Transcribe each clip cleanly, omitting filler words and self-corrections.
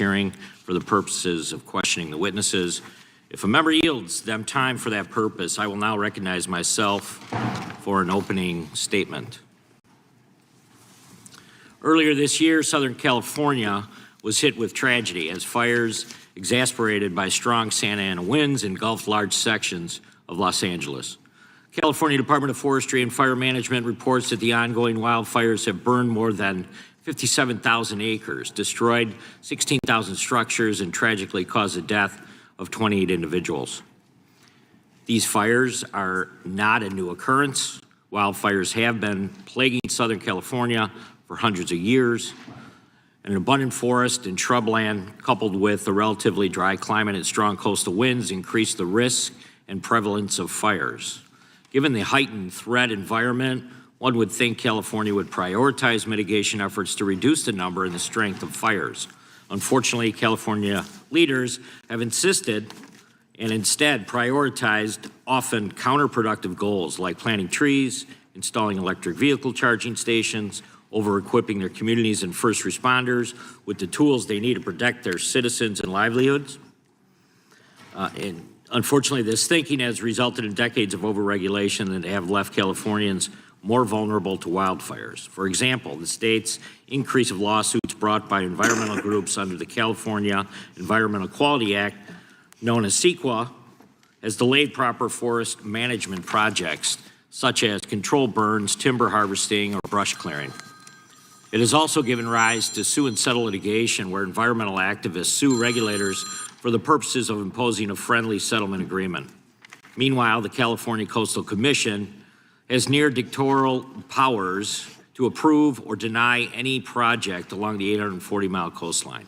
hearing for the purposes of questioning the witnesses. If a member yields them time for that purpose, I will now recognize myself for an opening statement. Earlier this year, Southern California was hit with tragedy as fires exacerbated by strong Santa Ana winds engulfed large sections of Los Angeles. California Department of Forestry and Fire Management reports that the ongoing wildfires have burned more than 57,000 acres, destroyed 16,000 structures, and tragically caused the death of 28 individuals. These fires are not a new occurrence. Wildfires have been plaguing Southern California for hundreds of years. An abundant forest and shrubland, coupled with a relatively dry climate and strong coastal winds, increase the risk and prevalence of fires. Given the heightened threat environment, one would think California would prioritize mitigation efforts to reduce the number and the strength of fires. Unfortunately, California leaders have insisted and instead prioritized often counterproductive goals like planting trees, installing electric vehicle charging stations, over-equipping their communities and first responders with the tools they need to protect their citizens and livelihoods. And unfortunately, this thinking has resulted in decades of overregulation that have left Californians more vulnerable to wildfires. For example, the state's increase of lawsuits brought by environmental groups under the California Environmental Quality Act, known as CEQA, has delayed proper forest management projects such as controlled burns, timber harvesting, or brush clearing. It has also given rise to sue and settle litigation where environmental activists sue regulators for the purposes of imposing a friendly settlement agreement. Meanwhile, the California Coastal Commission has near dictatorial powers to approve or deny any project along the 840-mile coastline.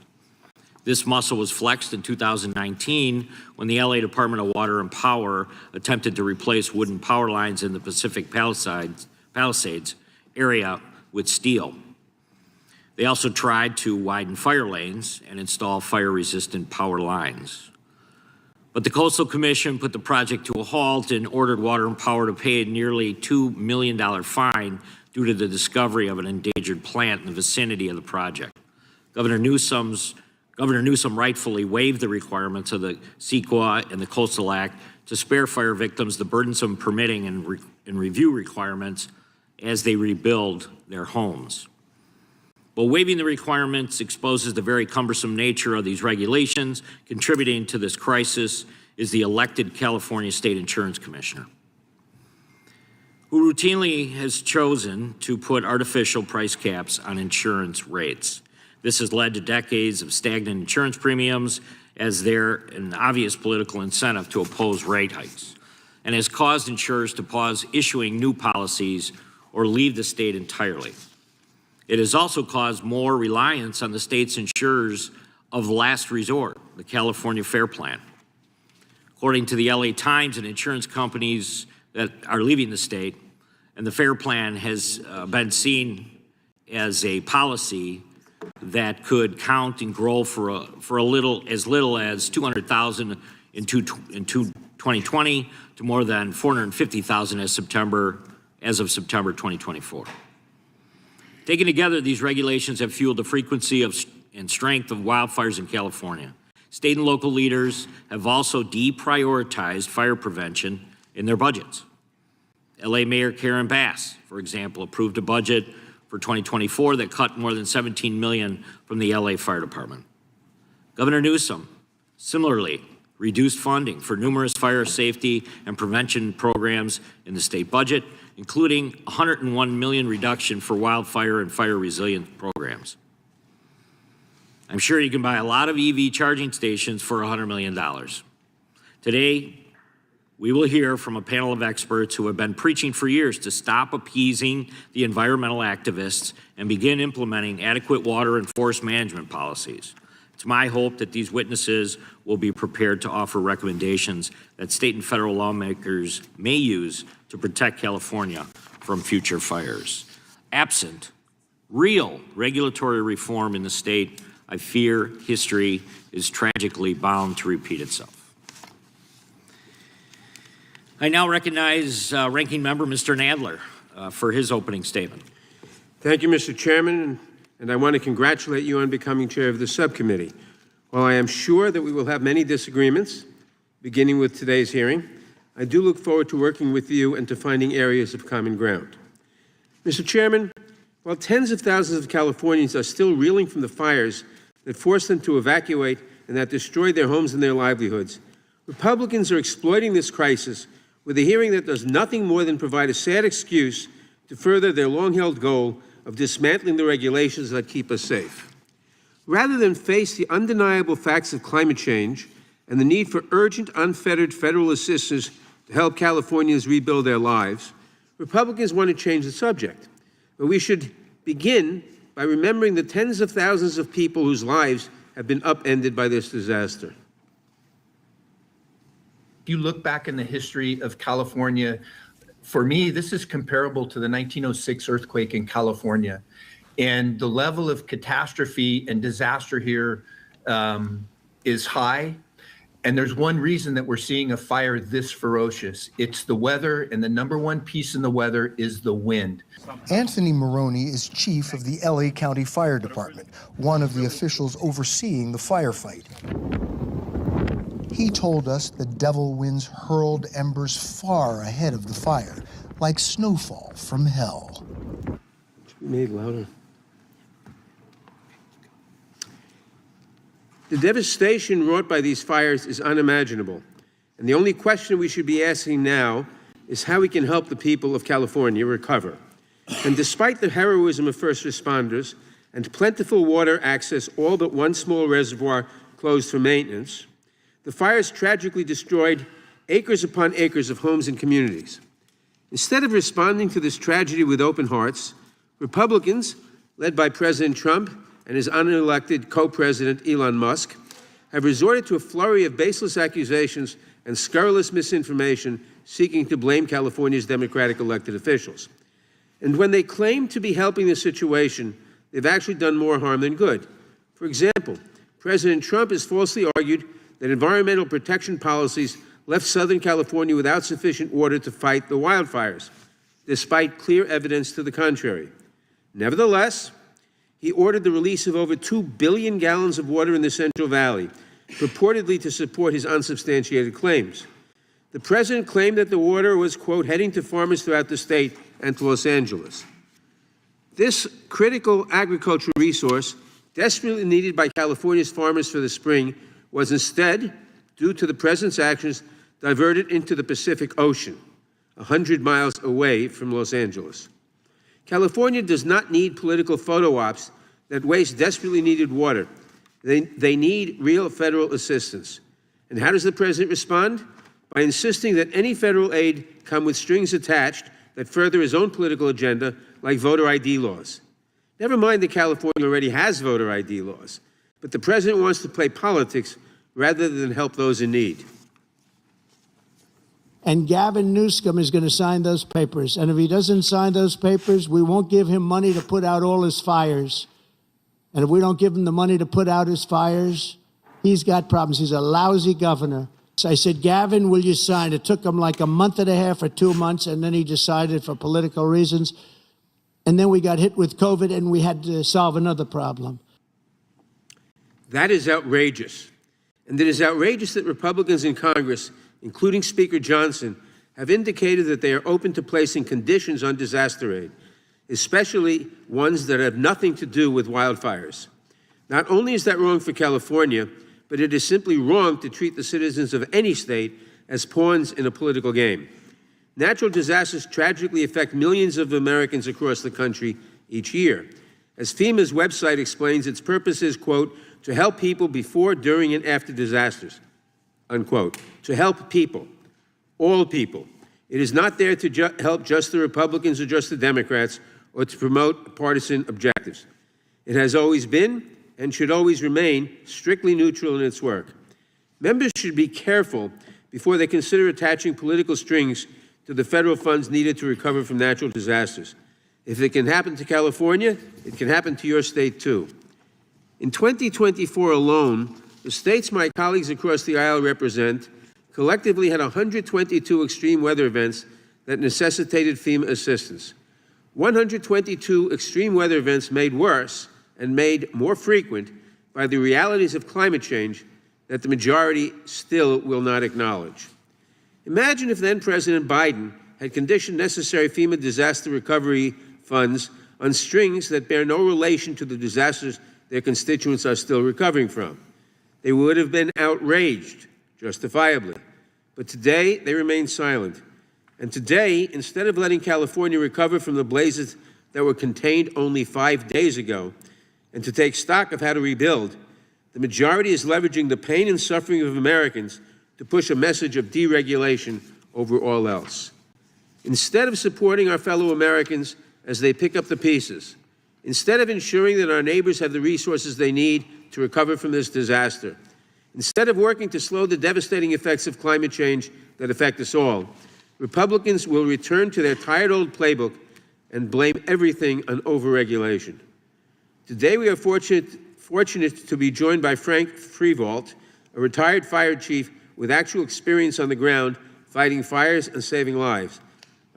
This muscle was flexed in 2019 when the LA Department of Water and Power attempted to replace wooden power lines in the Pacific Palisades area with steel. They also tried to widen fire lanes and install fire-resistant power lines. But the Coastal Commission put the project to a halt and ordered Water and Power to pay a nearly $2 million fine due to the discovery of an endangered plant in the vicinity of the project. Governor Newsom rightfully waived the requirements of the CEQA and the Coastal Act to spare fire victims the burdensome permitting and review requirements as they rebuild their homes. But waiving the requirements exposes the very cumbersome nature of these regulations. Contributing to this crisis is the elected California State Insurance Commissioner, who routinely has chosen to put artificial price caps on insurance rates. This has led to decades of stagnant insurance premiums as they're an obvious political incentive to oppose rate hikes, and has caused insurers to pause issuing new policies or leave the state entirely. It has also caused more reliance on the state's insurers of last resort, the California Fair Plan. According to the LA Times, and insurance companies that are leaving the state, and the Fair Plan has been seen as a policy that could count and grow for as little as 200,000 in 2020 to more than 450,000 as of September 2024. Taken together, these regulations have fueled the frequency and strength of wildfires in California. State and local leaders have also deprioritized fire prevention in their budgets. LA Mayor Karen Bass, for example, approved a budget for 2024 that cut more than $17 million from the LA Fire Department. Governor Newsom similarly reduced funding for numerous fire safety and prevention programs in the state budget, including $101 million reduction for wildfire and fire resilient programs. I'm sure you can buy a lot of EV charging stations for $100 million. Today, we will hear from a panel of experts who have been preaching for years to stop appeasing the environmental activists and begin implementing adequate water and forest management policies. It's my hope that these witnesses will be prepared to offer recommendations that state and federal lawmakers may use to protect California from future fires. Absent real regulatory reform in the state, I fear history is tragically bound to repeat itself. I now recognize Ranking Member Mr. Nadler for his opening statement. Thank you, Mr. Chairman, and I want to congratulate you on becoming chair of the subcommittee. While I am sure that we will have many disagreements, beginning with today's hearing, I do look forward to working with you and to finding areas of common ground. Mr. Chairman, while tens of thousands of Californians are still reeling from the fires that forced them to evacuate and that destroyed their homes and their livelihoods, Republicans are exploiting this crisis with a hearing that does nothing more than provide a sad excuse to further their long-held goal of dismantling the regulations that keep us safe. Rather than face the undeniable facts of climate change and the need for urgent, unfettered federal assistance to help Californians rebuild their lives, Republicans want to change the subject. But we should begin by remembering the tens of thousands of people whose lives have been upended by this disaster. If you look back in the history of California, for me, this is comparable to the 1906 earthquake in California. And the level of catastrophe and disaster here is high. And there's one reason that we're seeing a fire this ferocious. It's the weather, and the number one piece in the weather is the wind. Anthony Maroney is chief of the LA County Fire Department, one of the officials overseeing the firefight. He told us the devil winds hurled embers far ahead of the fire, like snowfall from hell. Made louder. The devastation wrought by these fires is unimaginable, and the only question we should be asking now is how we can help the people of California recover. And despite the heroism of first responders and plentiful water access, all but one small reservoir closed for maintenance, the fires tragically destroyed acres upon acres of homes and communities. Instead of responding to this tragedy with open hearts, Republicans, led by President Trump and his unelected co-president Elon Musk, have resorted to a flurry of baseless accusations and scurrilous misinformation seeking to blame California's Democratic elected officials. And when they claim to be helping the situation, they've actually done more harm than good. For example, President Trump has falsely argued that environmental protection policies left Southern California without sufficient water to fight the wildfires, despite clear evidence to the contrary. Nevertheless, he ordered the release of over 2 billion gallons of water in the Central Valley, purportedly to support his unsubstantiated claims. The president claimed that the water was, quote, heading to farmers throughout the state and to Los Angeles. This critical agricultural resource, desperately needed by California's farmers for the spring, was instead, due to the president's actions, diverted into the Pacific Ocean, 100 miles away from Los Angeles. California does not need political photo ops that waste desperately needed water. They need real federal assistance. And how does the president respond? By insisting that any federal aid come with strings attached that further his own political agenda, like voter ID laws. Never mind that California already has voter ID laws, but the president wants to play politics rather than help those in need. And Gavin Newsom is going to sign those papers. And if he doesn't sign those papers, we won't give him money to put out all his fires. And if we don't give him the money to put out his fires, he's got problems. He's a lousy governor. So I said, Gavin, will you sign? It took him like a month and a half or 2 months, and then he decided for political reasons. And then we got hit with COVID, and we had to solve another problem. That is outrageous. And it is outrageous that Republicans in Congress, including Speaker Johnson, have indicated that they are open to placing conditions on disaster aid, especially ones that have nothing to do with wildfires. Not only is that wrong for California, but it is simply wrong to treat the citizens of any state as pawns in a political game. Natural disasters tragically affect millions of Americans across the country each year. As FEMA's website explains, its purpose is, quote, to help people before, during, and after disasters, unquote. To help people, all people. It is not there to help just the Republicans or just the Democrats or to promote partisan objectives. It has always been and should always remain strictly neutral in its work. Members should be careful before they consider attaching political strings to the federal funds needed to recover from natural disasters. If it can happen to California, it can happen to your state too. In 2024 alone, the states my colleagues across the aisle represent collectively had 122 extreme weather events that necessitated FEMA assistance. 122 extreme weather events made worse and made more frequent by the realities of climate change that the majority still will not acknowledge. Imagine if then President Biden had conditioned necessary FEMA disaster recovery funds on strings that bear no relation to the disasters their constituents are still recovering from. They would have been outraged, justifiably. But today, they remain silent. And today, instead of letting California recover from the blazes that were contained only 5 days ago, and to take stock of how to rebuild, the majority is leveraging the pain and suffering of Americans to push a message of deregulation over all else. Instead of supporting our fellow Americans as they pick up the pieces, instead of ensuring that our neighbors have the resources they need to recover from this disaster, instead of working to slow the devastating effects of climate change that affect us all, Republicans will return to their tired old playbook and blame everything on overregulation. Today, we are fortunate to be joined by Frank Freevault, a retired fire chief with actual experience on the ground fighting fires and saving lives.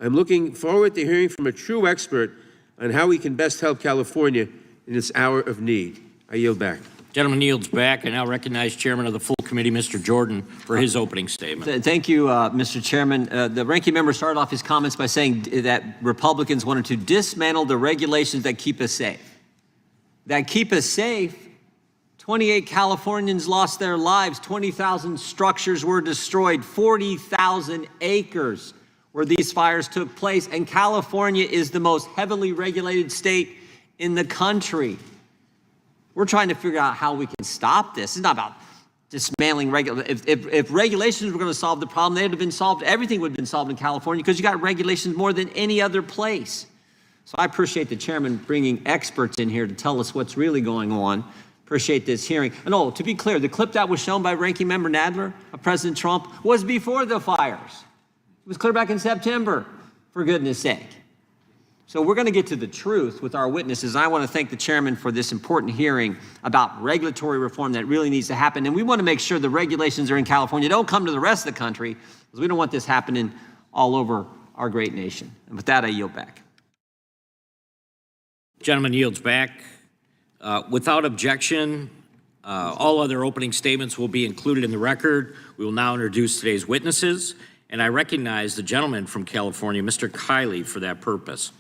I'm looking forward to hearing from a true expert on how we can best help California in its hour of need. I yield back. Gentleman yields back. I now recognize Chairman of the full committee, Mr. Jordan, for his opening statement. Thank you, Mr. Chairman. The ranking member started off his comments by saying that Republicans wanted to dismantle the regulations that keep us safe. That keep us safe. 28 Californians lost their lives. 20,000 structures were destroyed. 40,000 acres where these fires took place. And California is the most heavily regulated state in the country. We're trying to figure out how we can stop this. It's not about dismantling regulations. If regulations were going to solve the problem, they'd have been solved. Everything would have been solved in California because you got regulations more than any other place. So I appreciate the chairman bringing experts in here to tell us what's really going on. Appreciate this hearing. And oh, to be clear, the clip that was shown by Ranking Member Nadler of President Trump was before the fires. It was clear back in September, for goodness sake. So we're going to get to the truth with our witnesses. I want to thank the chairman for this important hearing about regulatory reform that really needs to happen. And we want to make sure the regulations are in California don't come to the rest of the country, because we don't want this happening all over our great nation. And with that, I yield back. Gentleman yields back. Without objection, all other opening statements will be included in the record. We will now introduce today's witnesses. And I recognize the gentleman from California, Mr. Kiley, for that purpose.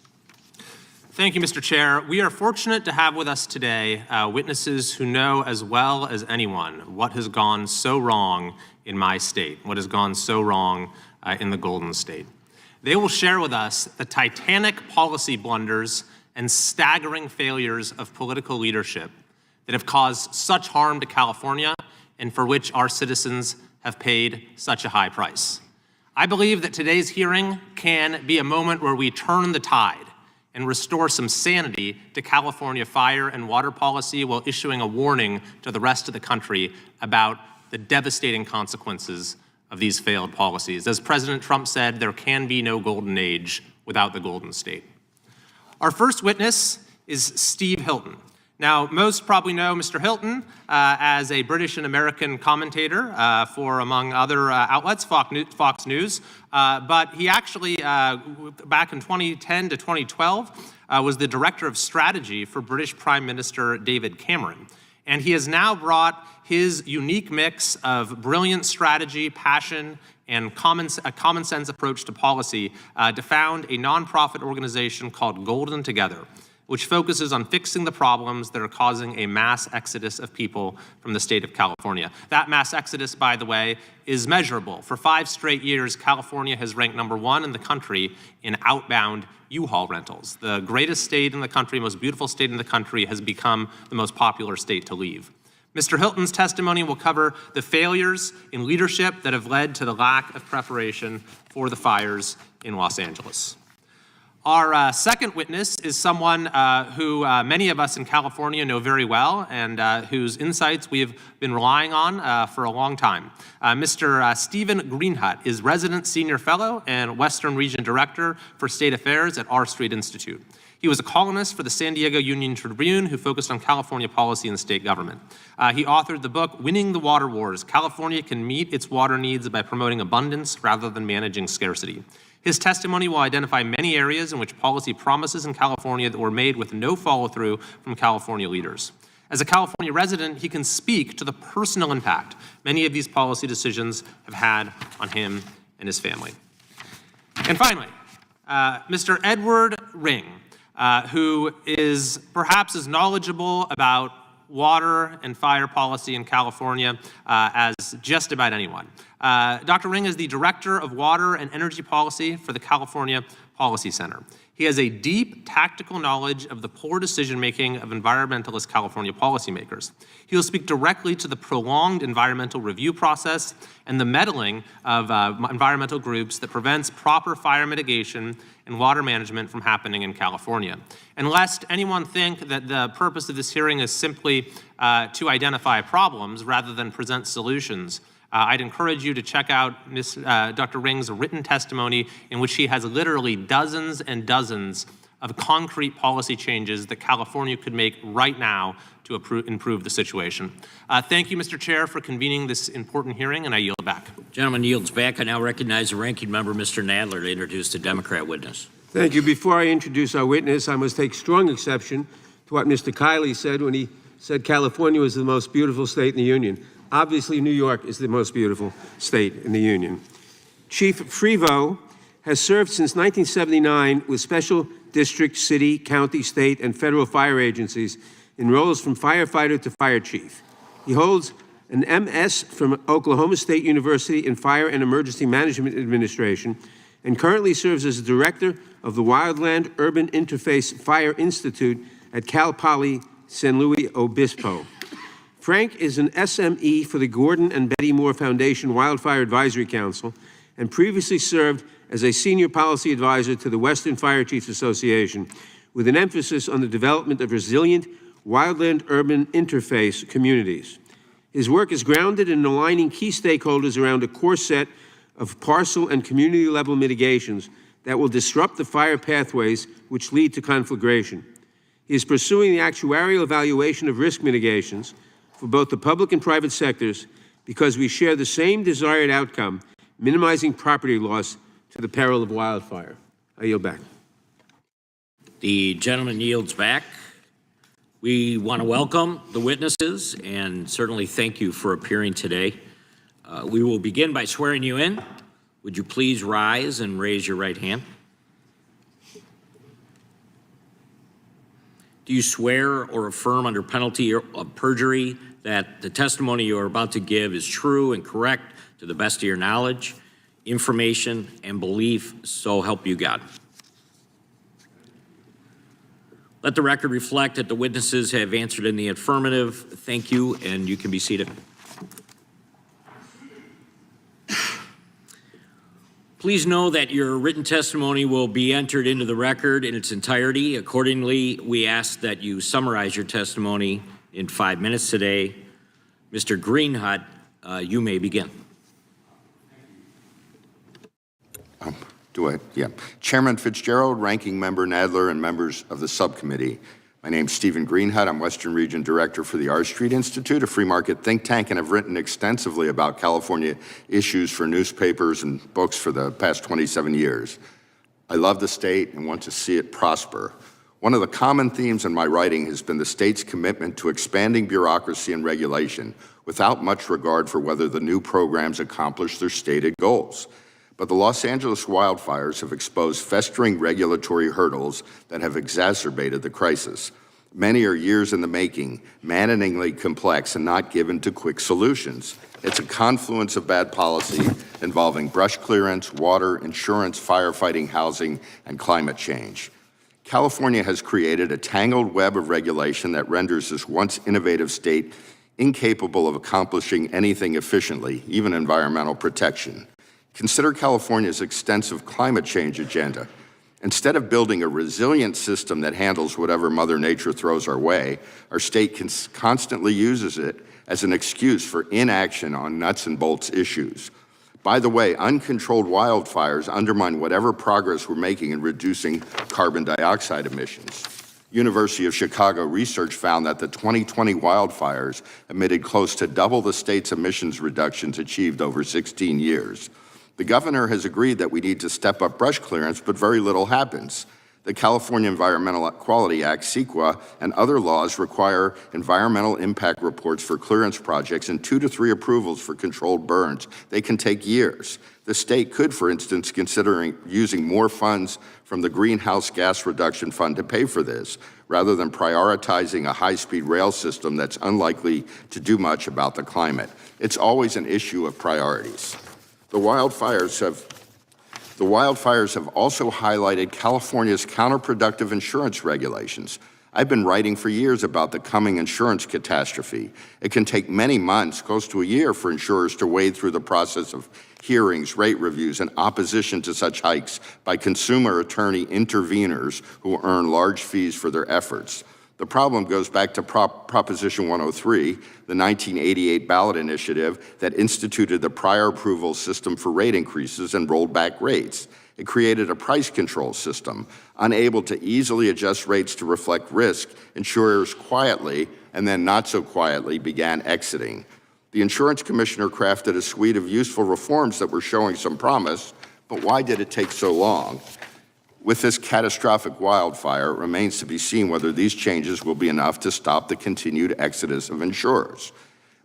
Thank you, Mr. Chair. We are fortunate to have with us today witnesses who know as well as anyone what has gone so wrong in my state, what has gone so wrong in the Golden State. They will share with us the titanic policy blunders and staggering failures of political leadership that have caused such harm to California and for which our citizens have paid such a high price. I believe that today's hearing can be a moment where we turn the tide and restore some sanity to California fire and water policy while issuing a warning to the rest of the country about the devastating consequences of these failed policies. As President Trump said, there can be no golden age without the Golden State. Our first witness is Steve Hilton. Now, most probably know Mr. Hilton as a British and American commentator for, among other outlets, Fox News. But he actually, back in 2010 to 2012, was the director of strategy for British Prime Minister David Cameron. And he has now brought his unique mix of brilliant strategy, passion, and a common sense approach to policy to found a nonprofit organization called Golden Together, which focuses on fixing the problems that are causing a mass exodus of people from the state of California. That mass exodus, by the way, is measurable. For 5 straight years, California has ranked #1 in the country in outbound U-Haul rentals. The greatest state in the country, most beautiful state in the country, has become the most popular state to leave. Mr. Hilton's testimony will cover the failures in leadership that have led to the lack of preparation for the fires in Los Angeles. Our second witness is someone who many of us in California know very well and whose insights we have been relying on for a long time. Mr. Stephen Greenhut is Resident Senior Fellow and Western Region Director for State Affairs at R Street Institute. He was a columnist for the San Diego Union Tribune who focused on California policy and state government. He authored the book, Winning the Water Wars: California Can Meet Its Water Needs by Promoting Abundance Rather Than Managing Scarcity. His testimony will identify many areas in which policy promises in California that were made with no follow-through from California leaders. As a California resident, he can speak to the personal impact many of these policy decisions have had on him and his family. And finally, Mr. Edward Ring, who is perhaps as knowledgeable about water and fire policy in California as just about anyone. Dr. Ring is the Director of Water and Energy Policy for the California Policy Center. He has a deep tactical knowledge of the poor decision-making of environmentalist California policymakers. He will speak directly to the prolonged environmental review process and the meddling of environmental groups that prevents proper fire mitigation and water management from happening in California. And lest anyone think that the purpose of this hearing is simply to identify problems rather than present solutions, I'd encourage you to check out Dr. Ring's written testimony, in which he has literally dozens and dozens of concrete policy changes that California could make right now to improve the situation. Thank you, Mr. Chair, for convening this important hearing, and I yield back. Gentleman yields back. I now recognize the ranking member, Mr. Nadler, to introduce the Democrat witness. Thank you. Before I introduce our witness, I must take strong exception to what Mr. Kiley said when he said California was the most beautiful state in the Union. Obviously, New York is the most beautiful state in the Union. Chief Frevo has served since 1979 with special district, city, county, state, and federal fire agencies in roles from firefighter to fire chief. He holds an MS from Oklahoma State University in Fire and Emergency Management Administration and currently serves as the director of the Wildland Urban Interface Fire Institute at Cal Poly San Luis Obispo. Frank is an SME for the Gordon and Betty Moore Foundation Wildfire Advisory Council and previously served as a senior policy advisor to the Western Fire Chiefs Association, with an emphasis on the development of resilient wildland-urban interface communities. His work is grounded in aligning key stakeholders around a core set of parcel and community-level mitigations that will disrupt the fire pathways which lead to conflagration. He is pursuing the actuarial evaluation of risk mitigations for both the public and private sectors because we share the same desired outcome, minimizing property loss to the peril of wildfire. I yield back. The gentleman yields back. We want to welcome the witnesses and certainly thank you for appearing today. We will begin by swearing you in. Would you please rise and raise your right hand? Do you swear or affirm under penalty of perjury that the testimony you are about to give is true and correct to the best of your knowledge, information, and belief, so help you God? Let the record reflect that the witnesses have answered in the affirmative. Thank you, and you can be seated. Please know that your written testimony will be entered into the record in its entirety. Accordingly, we ask that you summarize your testimony in 5 minutes today. Mr. Greenhut, you may begin. Chairman Fitzgerald, Ranking Member Nadler, and members of the subcommittee. My name's Stephen Greenhut. I'm Western Region Director for the R Street Institute, a free market think tank, and have written extensively about California issues for newspapers and books for the past 27 years. I love the state and want to see it prosper. One of the common themes in my writing has been the state's commitment to expanding bureaucracy and regulation without much regard for whether the new programs accomplish their stated goals. But the Los Angeles wildfires have exposed festering regulatory hurdles that have exacerbated the crisis. Many are years in the making, maddeningly complex and not given to quick solutions. It's a confluence of bad policy involving brush clearance, water, insurance, firefighting, housing, and climate change. California has created a tangled web of regulation that renders this once innovative state incapable of accomplishing anything efficiently, even environmental protection. Consider California's extensive climate change agenda. Instead of building a resilient system that handles whatever Mother Nature throws our way, our state constantly uses it as an excuse for inaction on nuts and bolts issues. By the way, uncontrolled wildfires undermine whatever progress we're making in reducing carbon dioxide emissions. University of Chicago research found that the 2020 wildfires emitted close to double the state's emissions reductions achieved over 16 years. The governor has agreed that we need to step up brush clearance, but very little happens. The California Environmental Quality Act, CEQA, and other laws require environmental impact reports for clearance projects and 2 to 3 approvals for controlled burns. They can take years. The state could, for instance, consider using more funds from the Greenhouse Gas Reduction Fund to pay for this, rather than prioritizing a high-speed rail system that's unlikely to do much about the climate. It's always an issue of priorities. The wildfires have also highlighted California's counterproductive insurance regulations. I've been writing for years about the coming insurance catastrophe. It can take many months, close to a year, for insurers to wade through the process of hearings, rate reviews, and opposition to such hikes by consumer attorney interveners who earn large fees for their efforts. The problem goes back to Proposition 103, the 1988 ballot initiative that instituted the prior approval system for rate increases and rolled back rates. It created a price control system. Unable to easily adjust rates to reflect risk, insurers quietly, and then not so quietly, began exiting. The insurance commissioner crafted a suite of useful reforms that were showing some promise, but why did it take so long? With this catastrophic wildfire, it remains to be seen whether these changes will be enough to stop the continued exodus of insurers.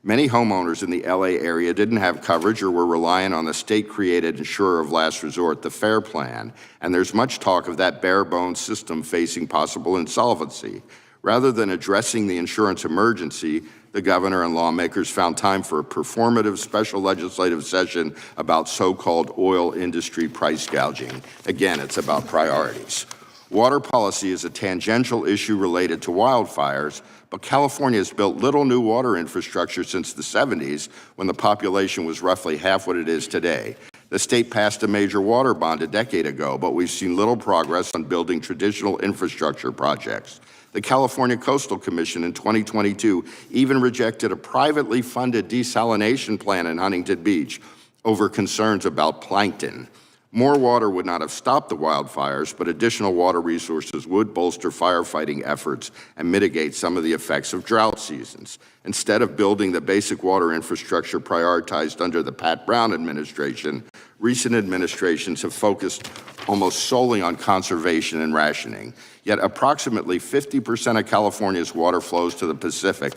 Many homeowners in the LA area didn't have coverage or were relying on the state-created insurer of last resort, the FAIR Plan, and there's much talk of that bare-bones system facing possible insolvency. Rather than addressing the insurance emergency, the governor and lawmakers found time for a performative special legislative session about so-called oil industry price gouging. Again, it's about priorities. Water policy is a tangential issue related to wildfires, but California has built little new water infrastructure since the 70s, when the population was roughly half what it is today. The state passed a major water bond a decade ago, but we've seen little progress on building traditional infrastructure projects. The California Coastal Commission in 2022 even rejected a privately funded desalination plan in Huntington Beach over concerns about plankton. More water would not have stopped the wildfires, but additional water resources would bolster firefighting efforts and mitigate some of the effects of drought seasons. Instead of building the basic water infrastructure prioritized under the Pat Brown administration, recent administrations have focused almost solely on conservation and rationing. Yet approximately 50% of California's water flows to the Pacific,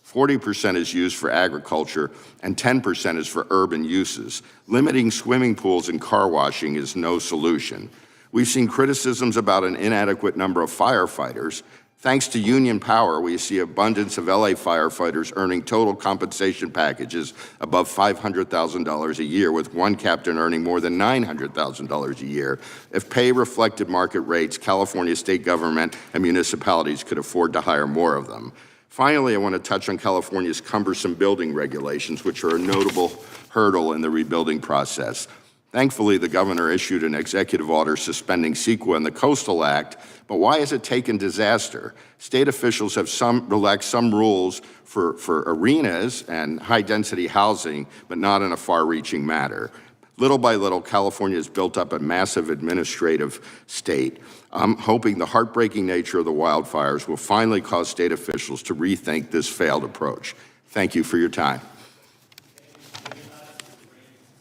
40% is used for agriculture, and 10% is for urban uses. Limiting swimming pools and car washing is no solution. We've seen criticisms about an inadequate number of firefighters. Thanks to union power, we see abundance of LA firefighters earning total compensation packages above $500,000 a year, with one captain earning more than $900,000 a year. If pay reflected market rates, California state government and municipalities could afford to hire more of them. Finally, I want to touch on California's cumbersome building regulations, which are a notable hurdle in the rebuilding process. Thankfully, the governor issued an executive order suspending CEQA and the Coastal Act, but why has it taken disaster? State officials have relaxed some rules for arenas and high-density housing, but not in a far-reaching matter. Little by little, California has built up a massive administrative state. I'm hoping the heartbreaking nature of the wildfires will finally cause state officials to rethink this failed approach. Thank you for your time.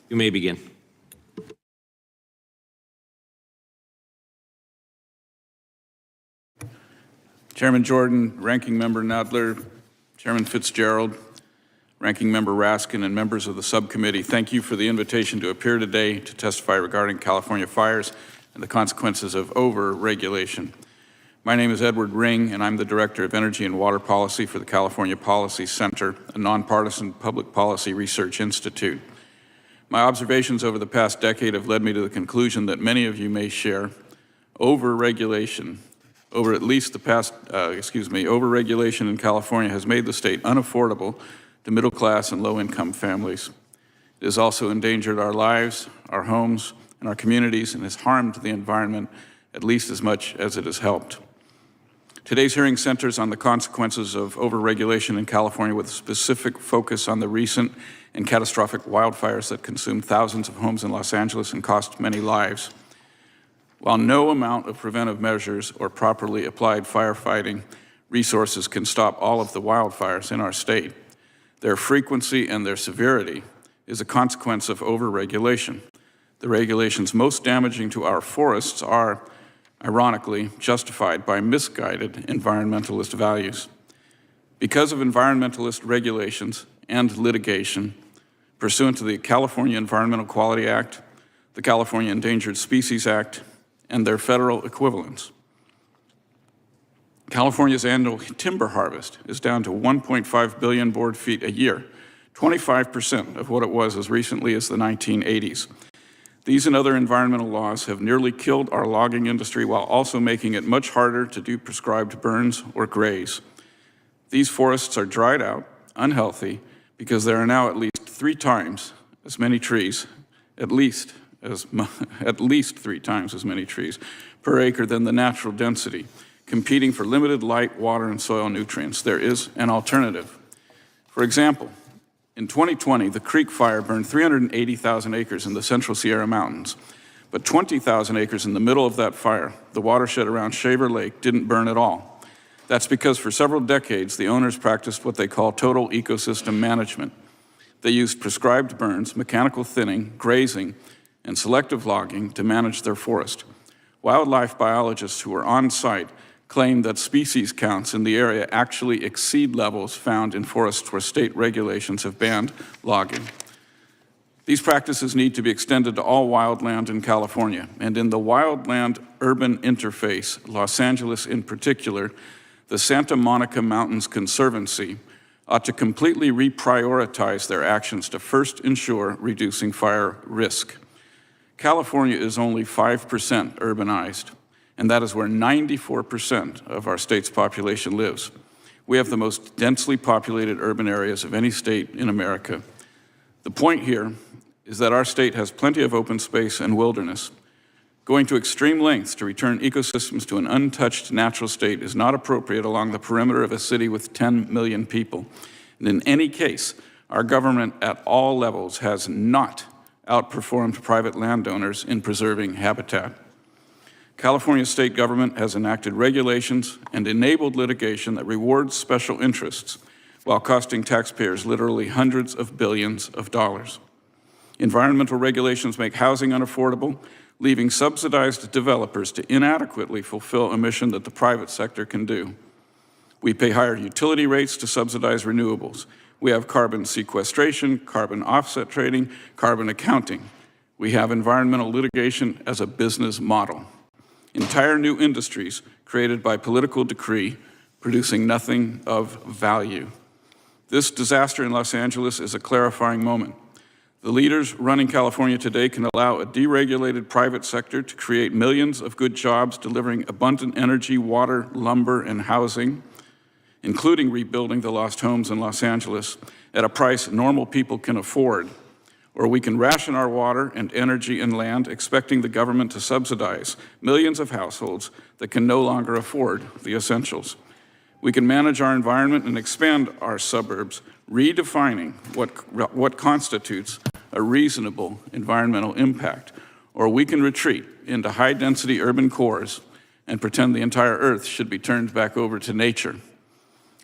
You may begin. Chairman Jordan, Ranking Member Nadler, Chairman Fitzgerald, Ranking Member Raskin, and members of the subcommittee, thank you for the invitation to appear today to testify regarding California fires and the consequences of over-regulation. My name is Edward Ring, and I'm the Director of Energy and Water Policy for the California Policy Center, a nonpartisan public policy research institute. My observations over the past decade have led me to the conclusion that many of you may share. Over-regulation over-regulation in California has made the state unaffordable to middle-class and low-income families. It has also endangered our lives, our homes, and our communities, and has harmed the environment at least as much as it has helped. Today's hearing centers on the consequences of over-regulation in California, with a specific focus on the recent and catastrophic wildfires that consumed thousands of homes in Los Angeles and cost many lives. While no amount of preventive measures or properly applied firefighting resources can stop all of the wildfires in our state, their frequency and their severity is a consequence of over-regulation. The regulations most damaging to our forests are ironically justified by misguided environmentalist values. Because of environmentalist regulations and litigation pursuant to the California Environmental Quality Act, the California Endangered Species Act, and their federal equivalents, California's annual timber harvest is down to 1.5 billion board feet a year, 25% of what it was as recently as the 1980s. These and other environmental laws have nearly killed our logging industry while also making it much harder to do prescribed burns or graze. These forests are dried out, unhealthy, because there are now at least 3 times as many trees, at least 3 times as many trees per acre than the natural density, competing for limited light, water, and soil nutrients. There is an alternative. For example, in 2020, the Creek Fire burned 380,000 acres in the Central Sierra Mountains, but 20,000 acres in the middle of that fire, the watershed around Shaver Lake, didn't burn at all. That's because for several decades, the owners practiced what they call total ecosystem management. They used prescribed burns, mechanical thinning, grazing, and selective logging to manage their forest. Wildlife biologists who were on site claim that species counts in the area actually exceed levels found in forests where state regulations have banned logging. These practices need to be extended to all wildland in California, and in the wildland-urban interface, Los Angeles in particular, the Santa Monica Mountains Conservancy ought to completely reprioritize their actions to first ensure reducing fire risk. California is only 5% urbanized, and that is where 94% of our state's population lives. We have the most densely populated urban areas of any state in America. The point here is that our state has plenty of open space and wilderness. Going to extreme lengths to return ecosystems to an untouched natural state is not appropriate along the perimeter of a city with 10 million people. And in any case, our government at all levels has not outperformed private landowners in preserving habitat. California state government has enacted regulations and enabled litigation that rewards special interests while costing taxpayers literally hundreds of billions of dollars. Environmental regulations make housing unaffordable, leaving subsidized developers to inadequately fulfill a mission that the private sector can do. We pay higher utility rates to subsidize renewables. We have carbon sequestration, carbon offset trading, carbon accounting. We have environmental litigation as a business model. Entire new industries created by political decree, producing nothing of value. This disaster in Los Angeles is a clarifying moment. The leaders running California today can allow a deregulated private sector to create millions of good jobs delivering abundant energy, water, lumber, and housing, including rebuilding the lost homes in Los Angeles at a price normal people can afford. Or we can ration our water and energy and land, expecting the government to subsidize millions of households that can no longer afford the essentials. We can manage our environment and expand our suburbs, redefining what constitutes a reasonable environmental impact. Or we can retreat into high-density urban cores and pretend the entire earth should be turned back over to nature.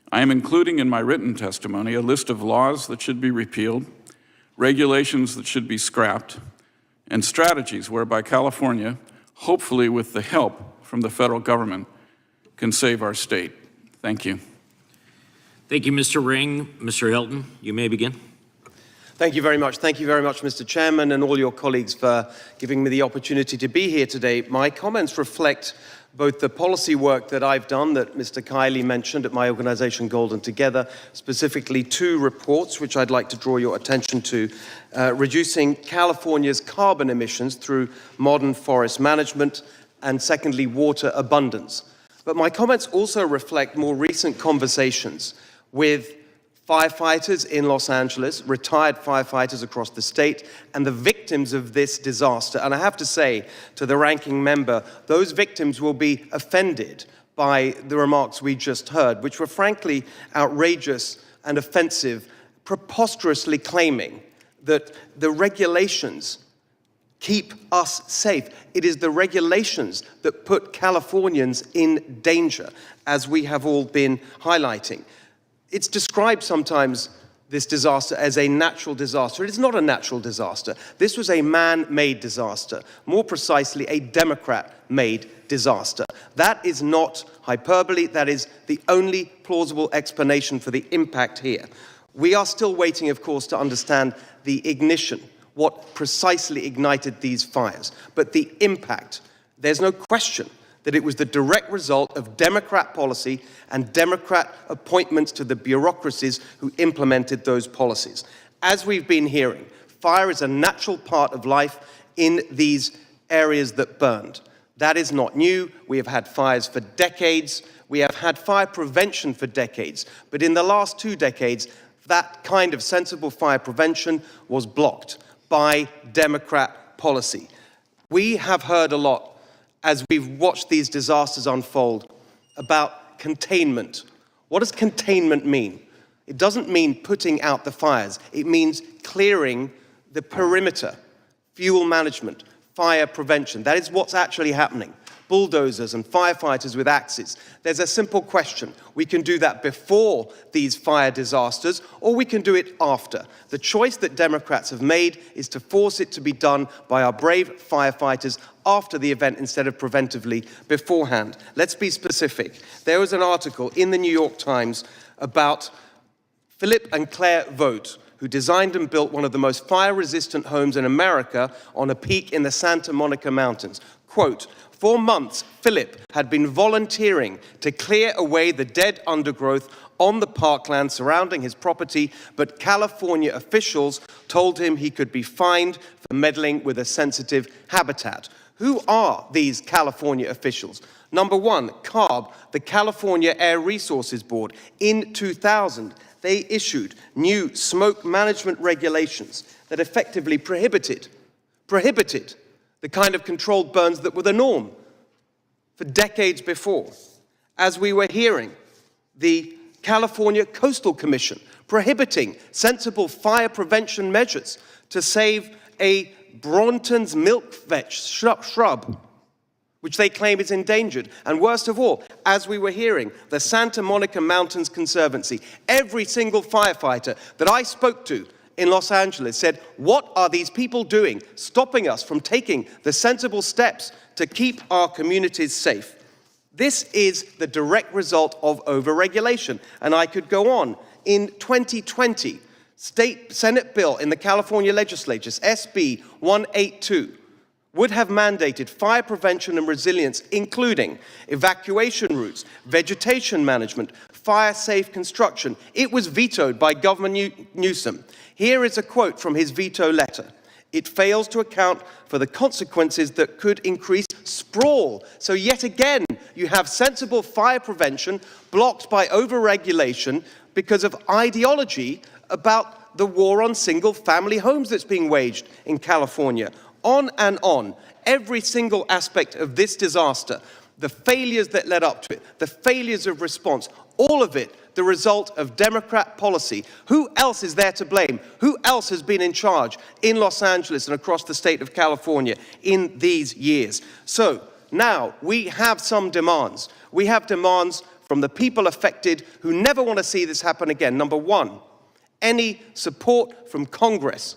I am including in my written testimony a list of laws that should be repealed, regulations that should be scrapped, and strategies whereby California, hopefully with the help from the federal government, can save our state. Thank you. Thank you, Mr. Ring. Mr. Hilton, you may begin. Thank you very much. Thank you very much, Mr. Chairman, and all your colleagues for giving me the opportunity to be here today. My comments reflect both the policy work that I've done that Mr. Kiley mentioned at my organization Golden Together, specifically 2 reports which I'd like to draw your attention to, reducing California's carbon emissions through modern forest management, and secondly, water abundance. But my comments also reflect more recent conversations with firefighters in Los Angeles, retired firefighters across the state, and the victims of this disaster. And I have to say to the ranking member, those victims will be offended by the remarks we just heard, which were frankly outrageous and offensive, preposterously claiming that the regulations keep us safe. It is the regulations that put Californians in danger, as we have all been highlighting. It's described sometimes this disaster as a natural disaster. It is not a natural disaster. This was a man-made disaster, more precisely a Democrat-made disaster. That is not hyperbole. That is the only plausible explanation for the impact here. We are still waiting, of course, to understand the ignition, what precisely ignited these fires. But the impact, there's no question that it was the direct result of Democrat policy and Democrat appointments to the bureaucracies who implemented those policies. As we've been hearing, fire is a natural part of life in these areas that burned. That is not new. We have had fires for decades. We have had fire prevention for decades. But in the last 2 decades, that kind of sensible fire prevention was blocked by Democrat policy. We have heard a lot as we've watched these disasters unfold about containment. What does containment mean? It doesn't mean putting out the fires. It means clearing the perimeter, fuel management, fire prevention. That is what's actually happening. Bulldozers and firefighters with axes. There's a simple question. We can do that before these fire disasters, or we can do it after. The choice that Democrats have made is to force it to be done by our brave firefighters after the event instead of preventively beforehand. Let's be specific. There was an article in the New York Times about Philip and Claire Vogt, who designed and built one of the most fire-resistant homes in America on a peak in the Santa Monica Mountains. Quote, "For months, Philip had been volunteering to clear away the dead undergrowth on the parkland surrounding his property, but California officials told him he could be fined for meddling with a sensitive habitat." Who are these California officials? Number one, CARB, the California Air Resources Board. In 2000, they issued new smoke management regulations that effectively prohibited the kind of controlled burns that were the norm for decades before. As we were hearing, the California Coastal Commission prohibiting sensible fire prevention measures to save a Bronton's milkvetch shrub, which they claim is endangered. And worst of all, as we were hearing, the Santa Monica Mountains Conservancy, every single firefighter that I spoke to in Los Angeles said, what are these people doing, stopping us from taking the sensible steps to keep our communities safe? This is the direct result of overregulation. And I could go on. In 2020, State Senate bill in the California legislature, SB 182, would have mandated fire prevention and resilience, including evacuation routes, vegetation management, fire-safe construction. It was vetoed by Governor Newsom. Here is a quote from his veto letter. "It fails to account for the consequences that could increase sprawl." So yet again, you have sensible fire prevention blocked by overregulation because of ideology about the war on single-family homes that's being waged in California. On and on, every single aspect of this disaster, the failures that led up to it, the failures of response, all of it the result of Democrat policy. Who else is there to blame? Who else has been in charge in Los Angeles and across the state of California in these years? So now we have some demands. We have demands from the people affected who never want to see this happen again. Number one, any support from Congress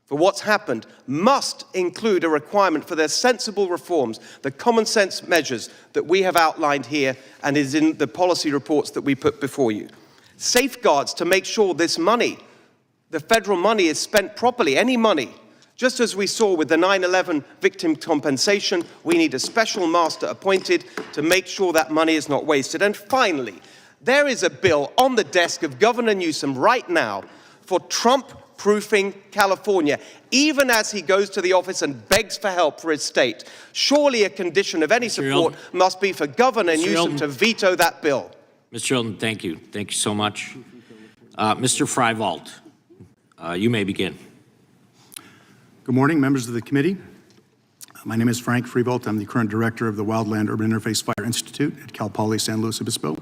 for what's happened must include a requirement for the sensible reforms, the common sense measures that we have outlined here and is in the policy reports that we put before you. Safeguards to make sure this money, the federal money, is spent properly, any money. Just as we saw with the 9/11 victim compensation, we need a special master appointed to make sure that money is not wasted. And finally, there is a bill on the desk of Governor Newsom right now for Trump-proofing California, even as he goes to the office and begs for help for his state. Surely a condition of any support must be for Governor Newsom to veto that bill. Mr. Hilton, thank you. Thank you so much. Mr. Freiwald, you may begin. Good morning, members of the committee. My name is Frank Freevolt. I'm the current director of the Wildland Urban Interface Fire Institute at Cal Poly San Luis Obispo.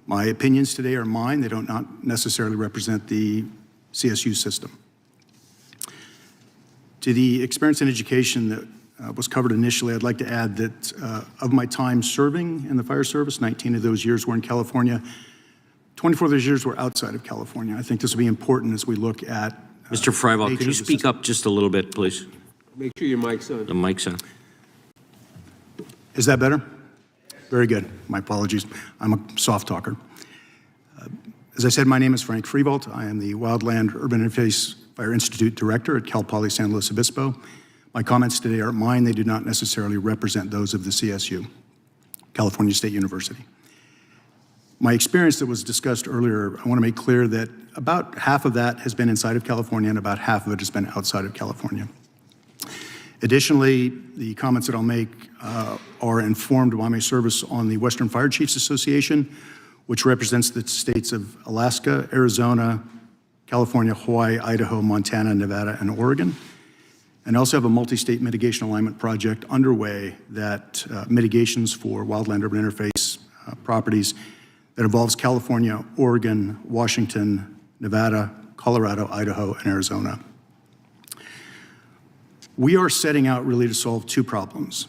My opinions today are mine. They don't not necessarily represent the CSU system. To the experience and education that was covered initially, I'd like to add that of my time serving in the fire service, 19 of those years were in California, 24 of those years were outside of California. I think this will be important as we look at Mr. Freibel, nature can you of the speak system. up just a little bit, please? Make sure your mic's on. The mic's on. Is that better? Very good. My apologies. I'm a soft talker. As I said, my name is Frank Freebolt. I am the Wildland Urban Interface Fire Institute Director at Cal Poly San Luis Obispo. My comments today aren't mine. They do not necessarily represent those of the CSU, California State University. My experience that was discussed earlier, I want to make clear that about half of that has been inside of California and about half of it has been outside of California. Additionally, the comments that I'll make are informed by my service on the Western Fire Chiefs Association, which represents the states of Alaska, Arizona, California, Hawaii, Idaho, Montana, Nevada, and Oregon. And I also have a multi-state mitigation alignment project underway that mitigations for wildland urban interface properties that involves California, Oregon, Washington, Nevada, Colorado, Idaho, and Arizona. We are setting out really to solve two problems.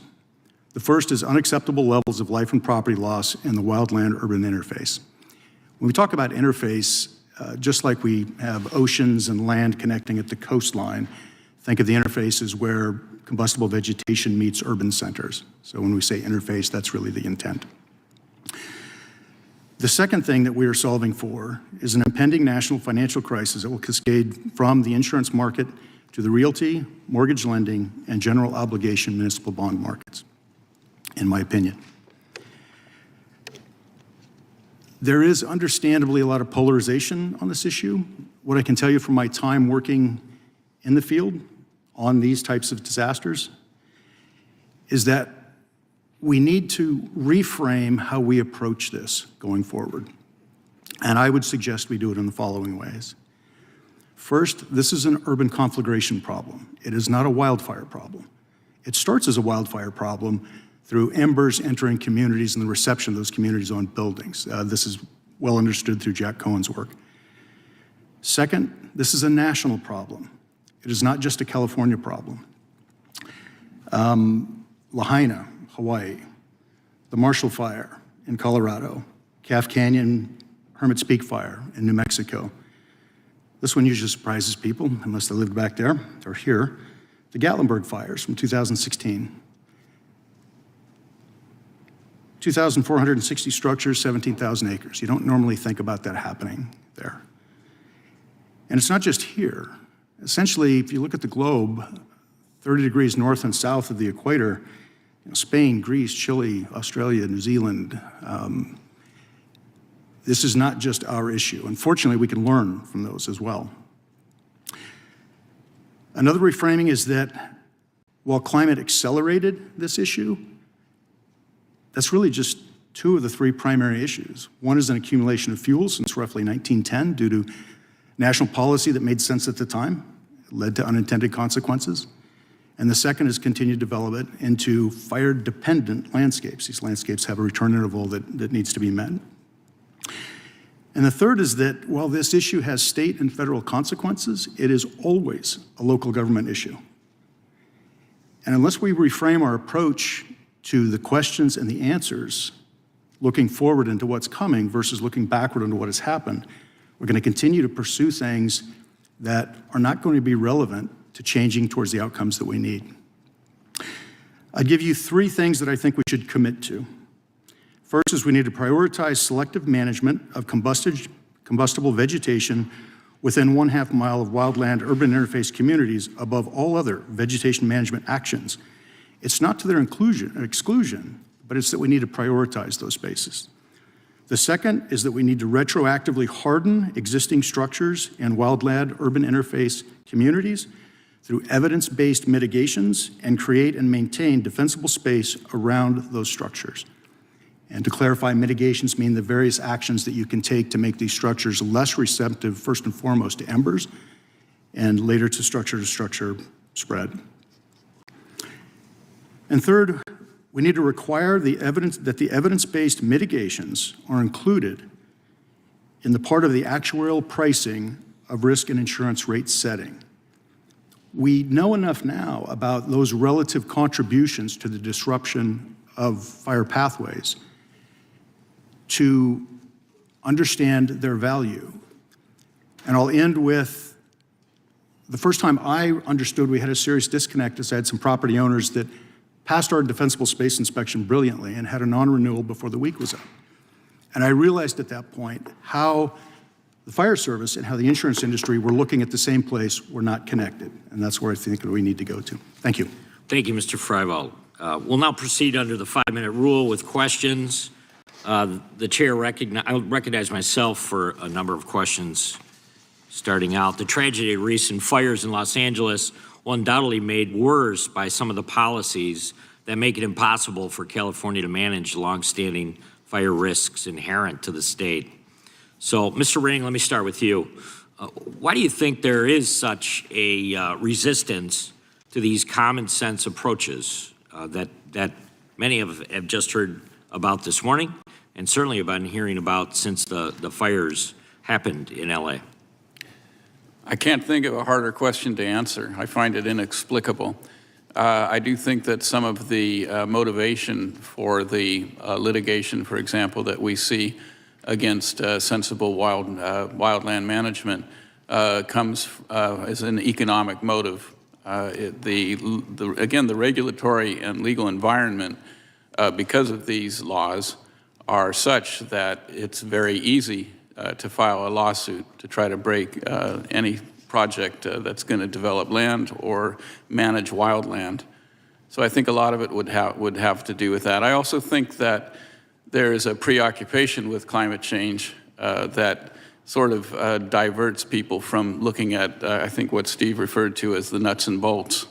The first is unacceptable levels of life and property loss in the wildland urban interface. When we talk about interface, just like we have oceans and land connecting at the coastline, think of the interface as where combustible vegetation meets urban centers. So when we say interface, that's really the intent. The second thing that we are solving for is an impending national financial crisis that will cascade from the insurance market to the realty, mortgage lending, and general obligation municipal bond markets, in my opinion. There is understandably a lot of polarization on this issue. What I can tell you from my time working in the field on these types of disasters is that we need to reframe how we approach this going forward. And I would suggest we do it in the following ways. First, this is an urban conflagration problem. It is not a wildfire problem. It starts as a wildfire problem through embers entering communities and the reception of those communities on buildings. This is well understood through Jack Cohen's work. Second, this is a national problem. It is not just a California problem. Lahaina, Hawaii, the Marshall Fire in Colorado, Calf Canyon Hermit's Peak Fire in New Mexico. This one usually surprises people, unless they lived back there or here. The Gatlinburg fires from 2016. 2,460 structures, 17,000 acres. You don't normally think about that happening there. And it's not just here. Essentially, if you look at the globe, 30 degrees north and south of the equator, Spain, Greece, Chile, Australia, New Zealand, this is not just our issue. Unfortunately, we can learn from those as well. Another reframing is that while climate accelerated this issue, that's really just two of the three primary issues. One is an accumulation of fuel since roughly 1910 due to national policy that made sense at the time, led to unintended consequences. And the second is continued development into fire-dependent landscapes. These landscapes have a return interval that needs to be met. And the third is that while this issue has state and federal consequences, it is always a local government issue. And unless we reframe our approach to the questions and the answers, looking forward into what's coming versus looking backward into what has happened, we're going to continue to pursue things that are not going to be relevant to changing towards the outcomes that we need. I'd give you three things that I think we should commit to. First is we need to prioritize selective management of combustible vegetation within 1/2 mile of wildland urban interface communities above all other vegetation management actions. It's not to their exclusion, but it's that we need to prioritize those spaces. The second is that we need to retroactively harden existing structures in wildland urban interface communities through evidence-based mitigations and create and maintain defensible space around those structures. And to clarify, mitigations mean the various actions that you can take to make these structures less receptive, first and foremost, to embers, and later to structure spread. And third, we need to require the evidence-based mitigations are included in the part of the actuarial pricing of risk and insurance rate setting. We know enough now about those relative contributions to the disruption of fire pathways to understand their value. And I'll end with the first time I understood we had a serious disconnect is I had some property owners that passed our defensible space inspection brilliantly and had a non-renewal before the week was up. And I realized at that point how the fire service and how the insurance industry were looking at the same place, were not connected. And that's where I think we need to go to. Thank you. Thank you, Mr. Freibald. We'll now proceed under the 5-minute rule with questions. The chair I recognize myself for a number of questions. Starting out, the tragedy of recent fires in Los Angeles will undoubtedly made worse by some of the policies that make it impossible for California to manage longstanding fire risks inherent to the state. So, Mr. Ring, let me start with you. Why do you think there is such a resistance to these common sense approaches that many have just heard about this morning, and certainly have been hearing about since the fires happened in LA? I can't think of a harder question to answer. I find it inexplicable. I do think that some of the motivation for the litigation, for example, that we see against sensible wildland management comes as an economic motive. Again, the regulatory and legal environment, because of these laws, are such that it's very easy to file a lawsuit to try to break any project that's going to develop land or manage wildland. So I think a lot of it would have to do with that. I also think that there is a preoccupation with climate change that sort of diverts people from looking at, I think, what Steve referred to as the nuts and bolts.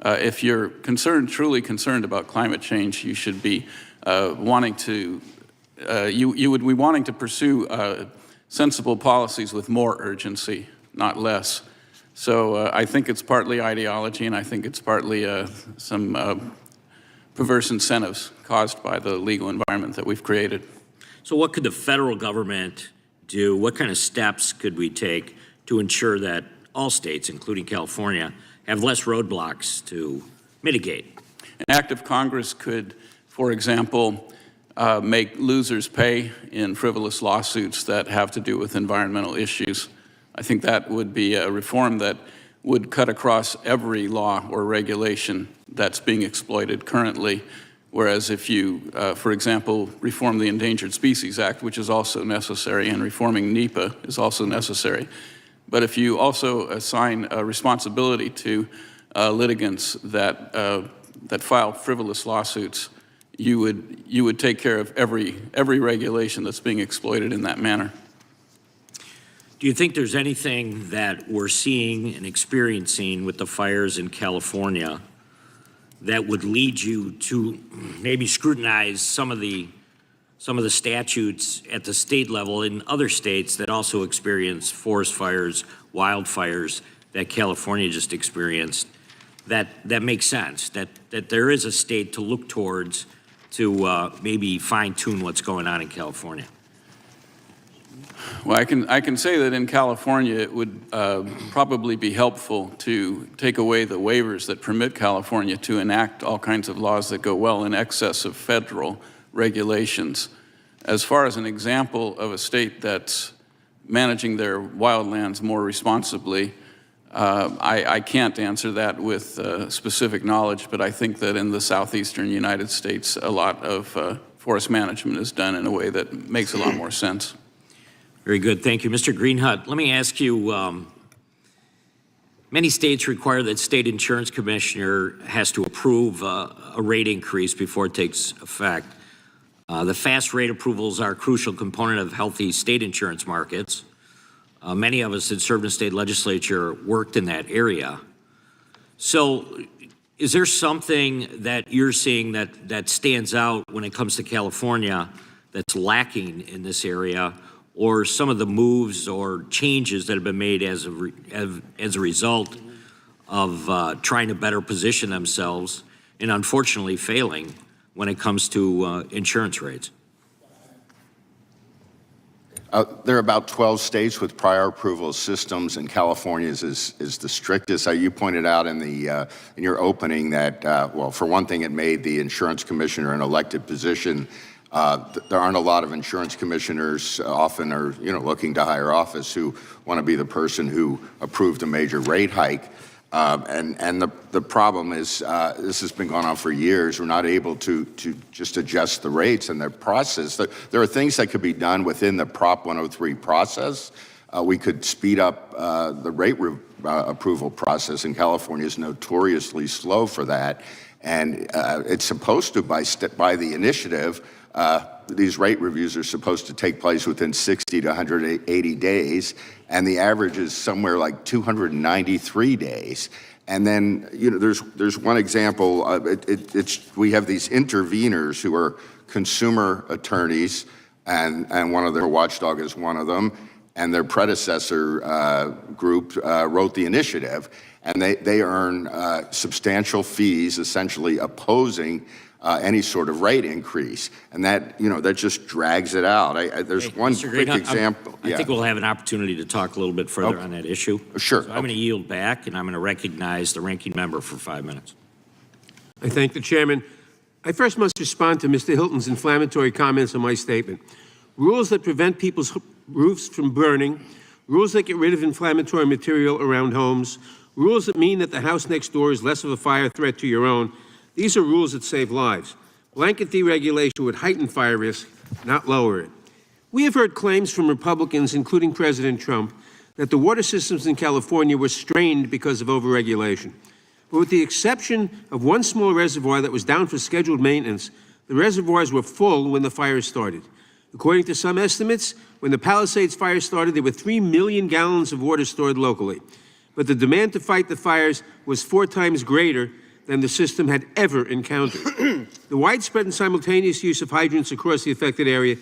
If you're truly concerned about climate change, you should be wanting to pursue sensible policies with more urgency, not less. So I think it's partly ideology, and I think it's partly some perverse incentives caused by the legal environment that we've created. So what could the federal government do? What kind of steps could we take to ensure that all states, including California, have less roadblocks to mitigate? An act of Congress could, for example, make losers pay in frivolous lawsuits that have to do with environmental issues. I think that would be a reform that would cut across every law or regulation that's being exploited currently. Whereas if you, for example, reform the Endangered Species Act, which is also necessary, and reforming NEPA is also necessary. But if you also assign a responsibility to litigants that file frivolous lawsuits, you would take care of every regulation that's being exploited in that manner. Do you think there's anything that we're seeing and experiencing with the fires in California that would lead you to maybe scrutinize some of the statutes at the state level in other states that also experience forest fires, wildfires that California just experienced, that makes sense, that there is a state to look towards to maybe fine-tune what's going on in California? Well, I can say that in California, it would probably be helpful to take away the waivers that permit California to enact all kinds of laws that go well in excess of federal regulations. As far as an example of a state that's managing their wildlands more responsibly, I can't answer that with specific knowledge, but I think that in the southeastern United States, a lot of forest management is done in a way that makes a lot more sense. Very good, thank you. Mr. Greenhut, let me ask you, many states require that state insurance commissioner has to approve a rate increase before it takes effect. The fast rate approvals are a crucial component of healthy state insurance markets. Many of us that served in state legislature worked in that area. So is there something that you're seeing that stands out when it comes to California that's lacking in this area, or some of the moves or changes that have been made as a result of trying to better position themselves and unfortunately failing when it comes to insurance rates? There are about 12 states with prior approval systems, and California's is the strictest. You pointed out in your opening that, well, for one thing, it made the insurance commissioner an elected position. There aren't a lot of insurance commissioners often are, looking to higher office who want to be the person who approved a major rate hike. And the problem is this has been going on for years. We're not able to just adjust the rates and their process. There are things that could be done within the Prop 103 process. We could speed up the rate approval process, and California is notoriously slow for that. And it's supposed to, by the initiative, these rate reviews are supposed to take place within 60 to 180 days, and the average is somewhere like 293 days. And then, there's one example. We have these interveners who are consumer attorneys, and one of their watchdog is one of them, and their predecessor group wrote the initiative, and they earn substantial fees, essentially opposing any sort of rate increase, and that just drags it out. There's one quick example. I think we'll have an opportunity to talk a little bit further on that issue. Sure. So I'm going to yield back, and I'm going to recognize the ranking member for 5 minutes. I thank the chairman. I first must respond to Mr. Hilton's inflammatory comments on my statement. Rules that prevent people's roofs from burning, rules that get rid of inflammatory material around homes, rules that mean that the house next door is less of a fire threat to your own. These are rules that save lives. Blanket deregulation would heighten fire risk, not lower it. We have heard claims from Republicans, including President Trump, that the water systems in California were strained because of overregulation. But with the exception of one small reservoir that was down for scheduled maintenance, the reservoirs were full when the fire started. According to some estimates, when the Palisades fire started, there were 3 million gallons of water stored locally. But the demand to fight the fires was 4 times greater than the system had ever encountered. The widespread and simultaneous use of hydrants across the affected area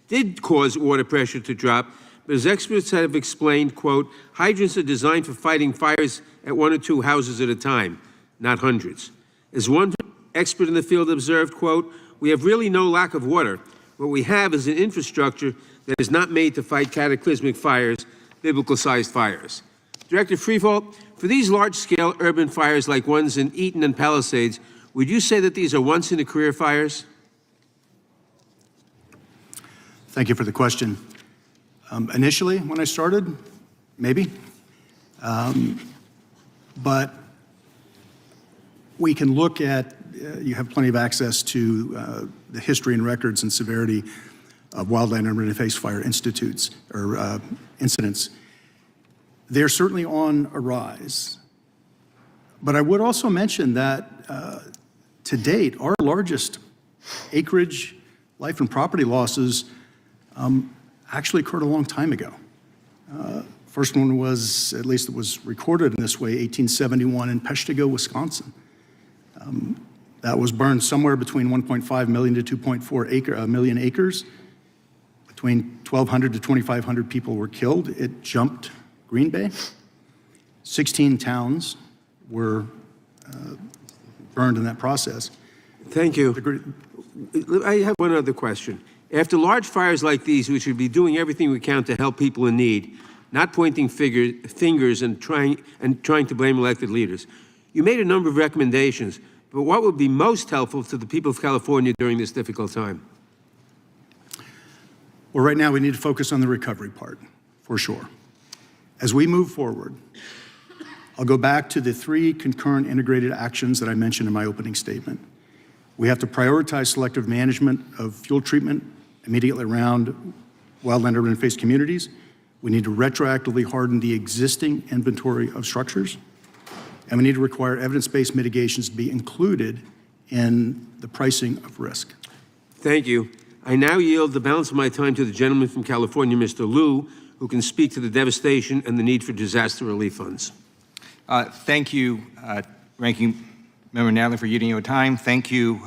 did cause water pressure to drop, but as experts have explained, quote, hydrants are designed for fighting fires at 1 or 2 houses at a time, not hundreds. As one expert in the field observed, quote, we have really no lack of water. What we have is an infrastructure that is not made to fight cataclysmic fires, biblical-sized fires. Director Freevolt, for these large-scale urban fires like ones in Eaton and Palisades, would you say that these are once-in-a-career fires? Thank you for the question. Initially, when I started, maybe. But we can look at, you have plenty of access to the history and records and severity of wildland urban interface fire institutes or incidents. They're certainly on a rise. But I would also mention that to date, our largest acreage, life and property losses actually occurred a long time ago. First one was, at least it was recorded in this way, 1871 in Peshtigo, Wisconsin. That was burned somewhere between 1.5 million to 2.4 million acres. Between 1,200 to 2,500 people were killed. It jumped Green Bay. 16 towns were burned in that process. Thank you. I have one other question. After large fires like these, we should be doing everything we can to help people in need, not pointing fingers and trying to blame elected leaders. You made a number of recommendations, but what would be most helpful to the people of California during this difficult time? Well, right now we need to focus on the recovery part, for sure. As we move forward, I'll go back to the 3 concurrent integrated actions that I mentioned in my opening statement. We have to prioritize selective management of fuel treatment immediately around wildland urban interface communities. We need to retroactively harden the existing inventory of structures. And we need to require evidence-based mitigations to be included in the pricing of risk. Thank you. I now yield the balance of my time to the gentleman from California, Mr. Liu, who can speak to the devastation and the need for disaster relief funds. Thank you, Ranking Member Nadler, for yielding your time. Thank you,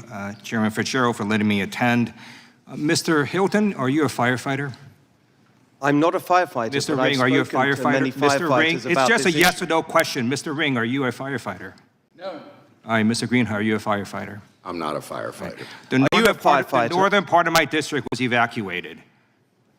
Chairman Fitzgerald, for letting me attend. Mr. Hilton, are you a firefighter? I'm not a firefighter. Mr. Ring, are you a firefighter? Mr. Ring, it's just a yes or no question. Mr. Ring, are you a firefighter? No. All right, Mr. Greenhut, are you a firefighter? I'm not a firefighter. Right. The northern part of my district was evacuated.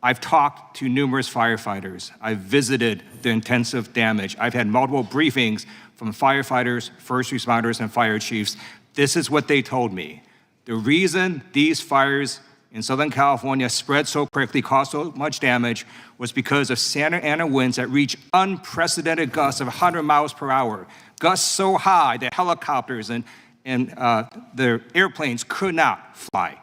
I've talked to numerous firefighters. I've visited the intensive damage. I've had multiple briefings from firefighters, first responders, and fire chiefs. This is what they told me. The reason these fires in Southern California spread so quickly, caused so much damage, was because of Santa Ana winds that reached unprecedented gusts of 100 miles per hour, gusts so high that helicopters and the airplanes could not fly.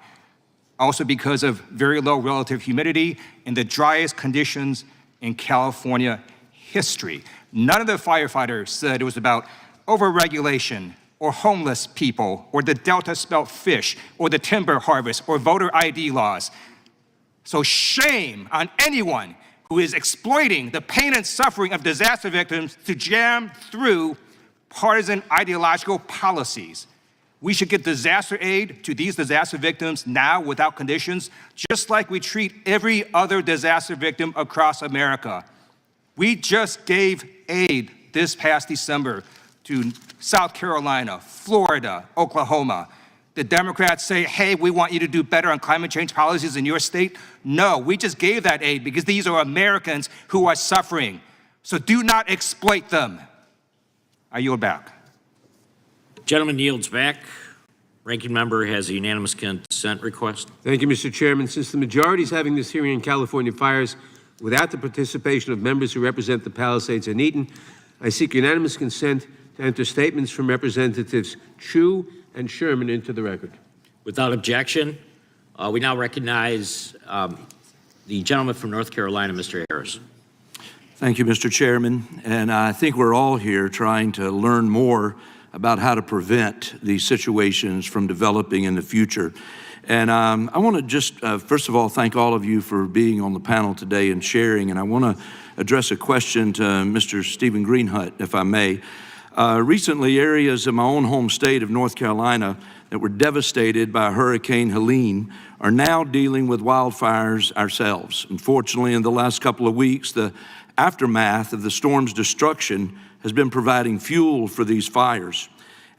Also because of very low relative humidity and the driest conditions in California history. None of the firefighters said it was about overregulation or homeless people or the Delta smelt fish or the timber harvest or voter ID laws. So shame on anyone who is exploiting the pain and suffering of disaster victims to jam through partisan ideological policies. We should get disaster aid to these disaster victims now without conditions, just like we treat every other disaster victim across America. We just gave aid this past December to South Carolina, Florida, Oklahoma. The Democrats say, hey, we want you to do better on climate change policies in your state. No, we just gave that aid because these are Americans who are suffering. So do not exploit them. I yield back. Gentleman yields back. Ranking member has a unanimous consent request. Thank you, Mr. Chairman. Since the majority is having this hearing on California fires without the participation of members who represent the Palisades and Eaton, I seek unanimous consent to enter statements from Representatives Chu and Sherman into the record. Without objection, we now recognize the gentleman from North Carolina, Mr. Harris. Thank you, Mr. Chairman. And I think we're all here trying to learn more about how to prevent these situations from developing in the future. And I want to just, first of all, thank all of you for being on the panel today and sharing. And I want to address a question to Mr. Stephen Greenhut, if I may. Recently, areas in my own home state of North Carolina that were devastated by Hurricane Helene are now dealing with wildfires ourselves. Unfortunately, in the last couple of weeks, the aftermath of the storm's destruction has been providing fuel for these fires.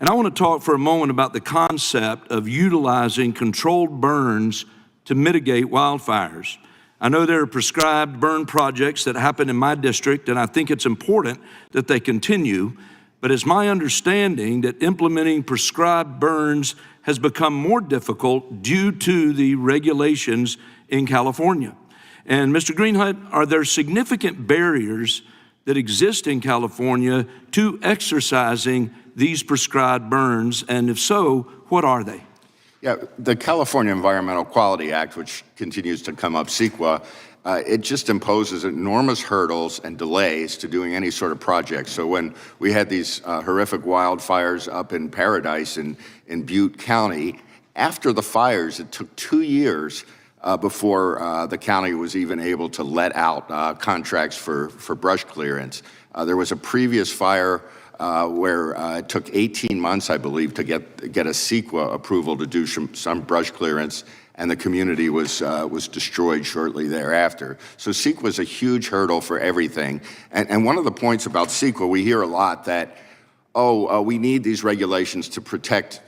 And I want to talk for a moment about the concept of utilizing controlled burns to mitigate wildfires. I know there are prescribed burn projects that happen in my district, and I think it's important that they continue, but it's my understanding that implementing prescribed burns has become more difficult due to the regulations in California. And Mr. Greenhut, are there significant barriers that exist in California to exercising these prescribed burns? And if so, what are they? Yeah, the California Environmental Quality Act, which continues to come up, CEQA, it just imposes enormous hurdles and delays to doing any sort of project. So when we had these horrific wildfires up in Paradise in Butte County, after the fires, it took 2 years before the county was even able to let out contracts for brush clearance. There was a previous fire where it took 18 months, I believe, to get a CEQA approval to do some brush clearance, and the community was destroyed shortly thereafter. So CEQA is a huge hurdle for everything. And one of the points about CEQA, we hear a lot that, we need these regulations to protect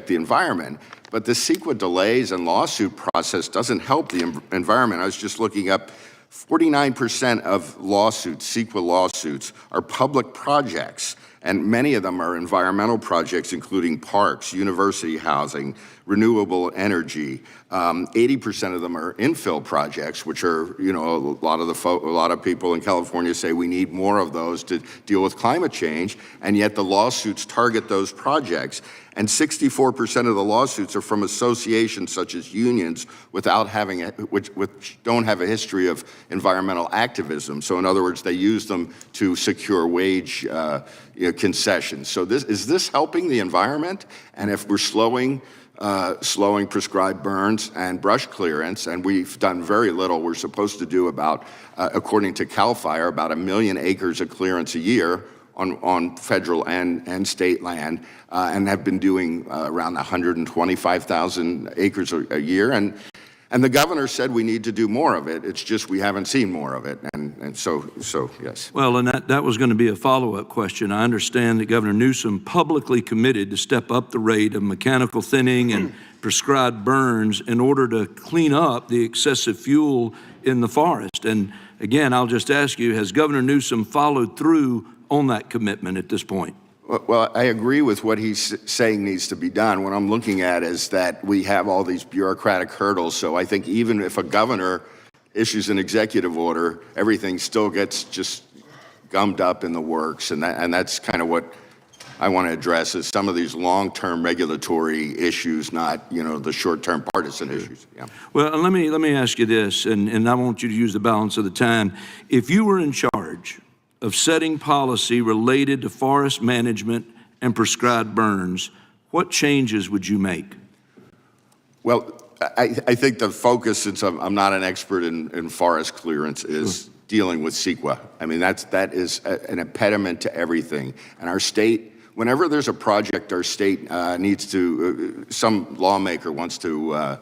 the environment. But the CEQA delays and lawsuit process doesn't help the environment. I was just looking up 49% of lawsuits, CEQA lawsuits, are public projects, and many of them are environmental projects, including parks, university housing, renewable energy. 80% of them are infill projects, which are, a lot of people in California say we need more of those to deal with climate change, and yet the lawsuits target those projects. And 64% of the lawsuits are from associations such as unions which don't have a history of environmental activism. So in other words, they use them to secure wage concessions. So is this helping the environment? And if we're slowing prescribed burns and brush clearance, and we've done very little. We're supposed to do about, according to CAL FIRE, about 1 million acres of clearance a year on federal and state land, and have been doing around 125,000 acres a year. And the governor said we need to do more of it. It's just we haven't seen more of it. And so yes. Well, and that was going to be a follow-up question. I understand that Governor Newsom publicly committed to step up the rate of mechanical thinning and prescribed burns in order to clean up the excessive fuel in the forest. And again, I'll just ask you, has Governor Newsom followed through on that commitment at this point? Well, I agree with what he's saying needs to be done. What I'm looking at is that we have all these bureaucratic hurdles. So I think even if a governor issues an executive order, everything still gets just gummed up in the works. And that's kind of what I want to address, is some of these long-term regulatory issues, not, the short-term partisan issues. Yeah. Well, let me ask you this, and I want you to use the balance of the time. If you were in charge of setting policy related to forest management and prescribed burns, what changes would you make? Well, I think the focus, since I'm not an expert in forest clearance, is dealing with CEQA. I mean, that is an impediment to everything. And our state, whenever there's a project our state needs to, some lawmaker wants to